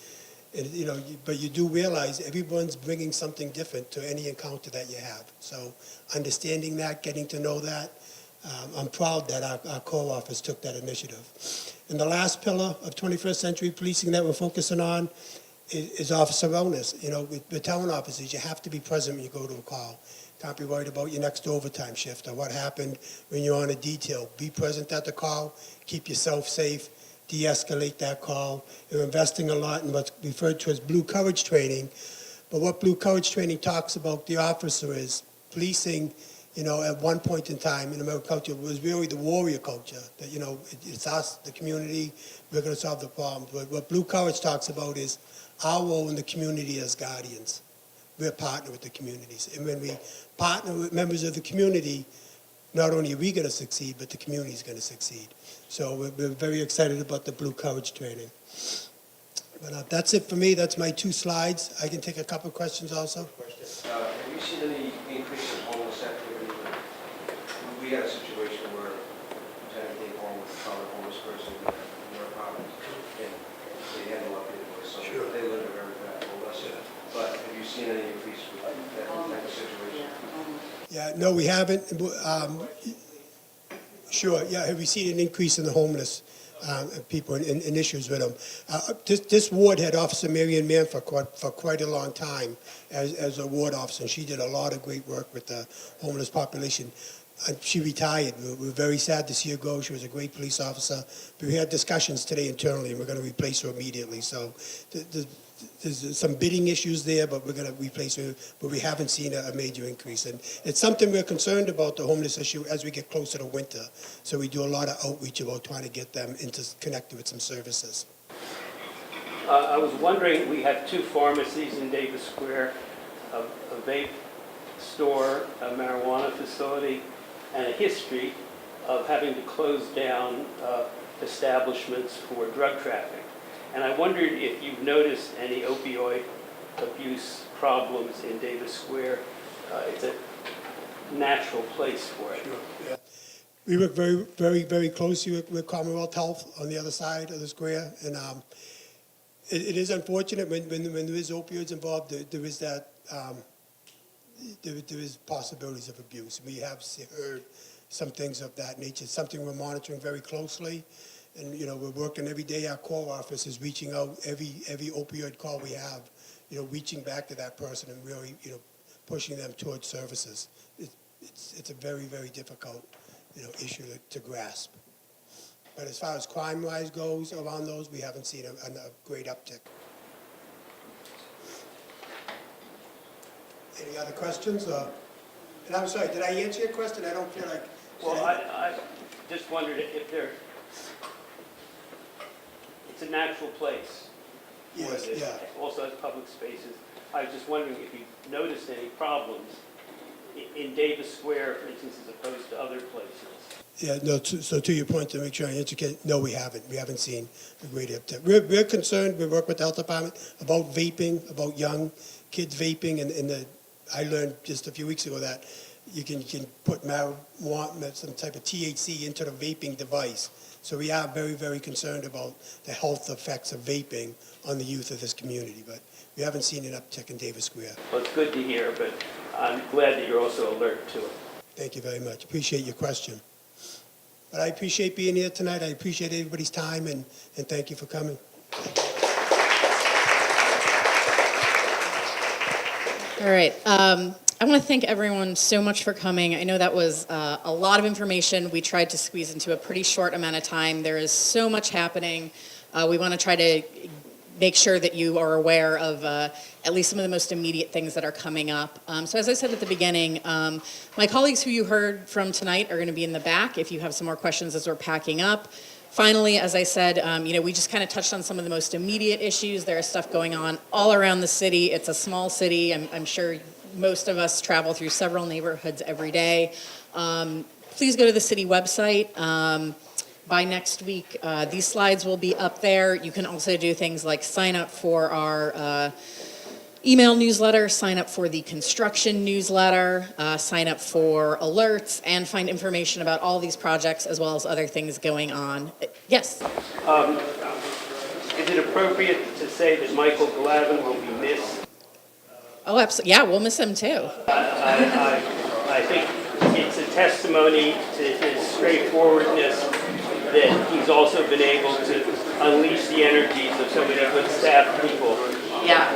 and, but you do realize everyone's bringing something different to any encounter that you have. So understanding that, getting to know that, I'm proud that our core office took that initiative. And the last pillar of 21st century policing that we're focusing on is officer wellness. We're telling officers you have to be present when you go to a call. Can't be worried about your next overtime shift or what happened when you're on a detail. Be present at the call, keep yourself safe, de-escalate that call. We're investing a lot in what's referred to as blue courage training. But what blue courage training talks about the officer is policing, at one point in time in American culture was really the warrior culture. That, it's us, the community, we're going to solve the problems. But what blue courage talks about is our role in the community as guardians. We're partner with the communities. And when we partner with members of the community, not only are we going to succeed, but the community is going to succeed. So we're very excited about the blue courage training. But that's it for me. That's my 2 slides. I can take a couple of questions also. Have you seen any increase in homeless activity? We had a situation where Lieutenant came home with a homeless person in their apartment, and they had no updated voice, so they live in a very bad homeless. But have you seen any increase with that type of situation? Yeah, no, we haven't. Sure, yeah, have we seen an increase in the homeless people and issues with them? This ward had Officer Marion Mann for quite a long time as a ward officer, and she did a lot of great work with the homeless population. She retired. We're very sad to see her go. She was a great police officer. But we had discussions today internally, and we're going to replace her immediately. So there's some bidding issues there, but we're going to replace her. But we haven't seen a major increase. And it's something we're concerned about, the homeless issue, as we get closer to winter. So we do a lot of outreach about trying to get them connected with some services. I was wondering, we have 2 pharmacies in Davis Square, a vape store, a marijuana facility, and a history of having to close down establishments for drug trafficking. And I wondered if you've noticed any opioid abuse problems in Davis Square. It's a natural place for it. Sure, yeah. We work very, very, very closely with Commonwealth Health on the other side of the square. And it is unfortunate when there is opioids involved, there is that there is possibilities of abuse. We have heard some things of that nature. It's something we're monitoring very closely. And, we're working every day. Our core office is reaching out every opioid call we have, reaching back to that person and really, pushing them towards services. It's a very, very difficult, issue to grasp. But as far as crime-wise goes around those, we haven't seen a great uptick. Any other questions? And I'm sorry, did I answer your question? I don't feel like... Well, I just wondered if it's a natural place. Yes, yeah. Also has public spaces. I was just wondering if you noticed any problems in Davis Square, for instance, as opposed to other places. Yeah, no, so to your point, to make sure I educate, no, we haven't. We haven't seen a great uptick. We're concerned, we work with the health department about vaping, about young kids vaping, and I learned just a few weeks ago that you can put marijuana, some type of THC into the vaping device. So we are very, very concerned about the health effects of vaping on the youth of this community, but we haven't seen an uptick in Davis Square. Well, it's good to hear, but I'm glad that you're also alert to it. Thank you very much. Appreciate your question. But I appreciate being here tonight. I appreciate everybody's time, and thank you for coming. All right. I want to thank everyone so much for coming. I know that was a lot of information we tried to squeeze into a pretty short amount of time. There is so much happening. We want to try to make sure that you are aware of at least some of the most immediate things that are coming up. So as I said at the beginning, my colleagues who you heard from tonight are going to be in the back if you have some more questions as we're packing up. Finally, as I said, we just kind of touched on some of the most immediate issues. There is stuff going on all around the city. It's a small city. I'm sure most of us travel through several neighborhoods every day. Please go to the city website. By next week, these slides will be up there. You can also do things like sign up for our email newsletter, sign up for the construction newsletter, sign up for alerts, and find information about all these projects as well as other things going on. Yes? Is it appropriate to say that Michael Glavin will be missed? Oh, absolutely. Yeah, we'll miss him too. I think it's a testimony to his straightforwardness that he's also been able to unleash the energies of so many good staff people. Yeah.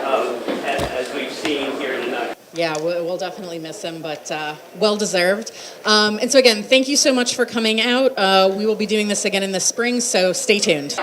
As we've seen here tonight. Yeah, we'll definitely miss him, but well-deserved. And so again, thank you so much for coming out. We will be doing this again in the spring, so stay tuned.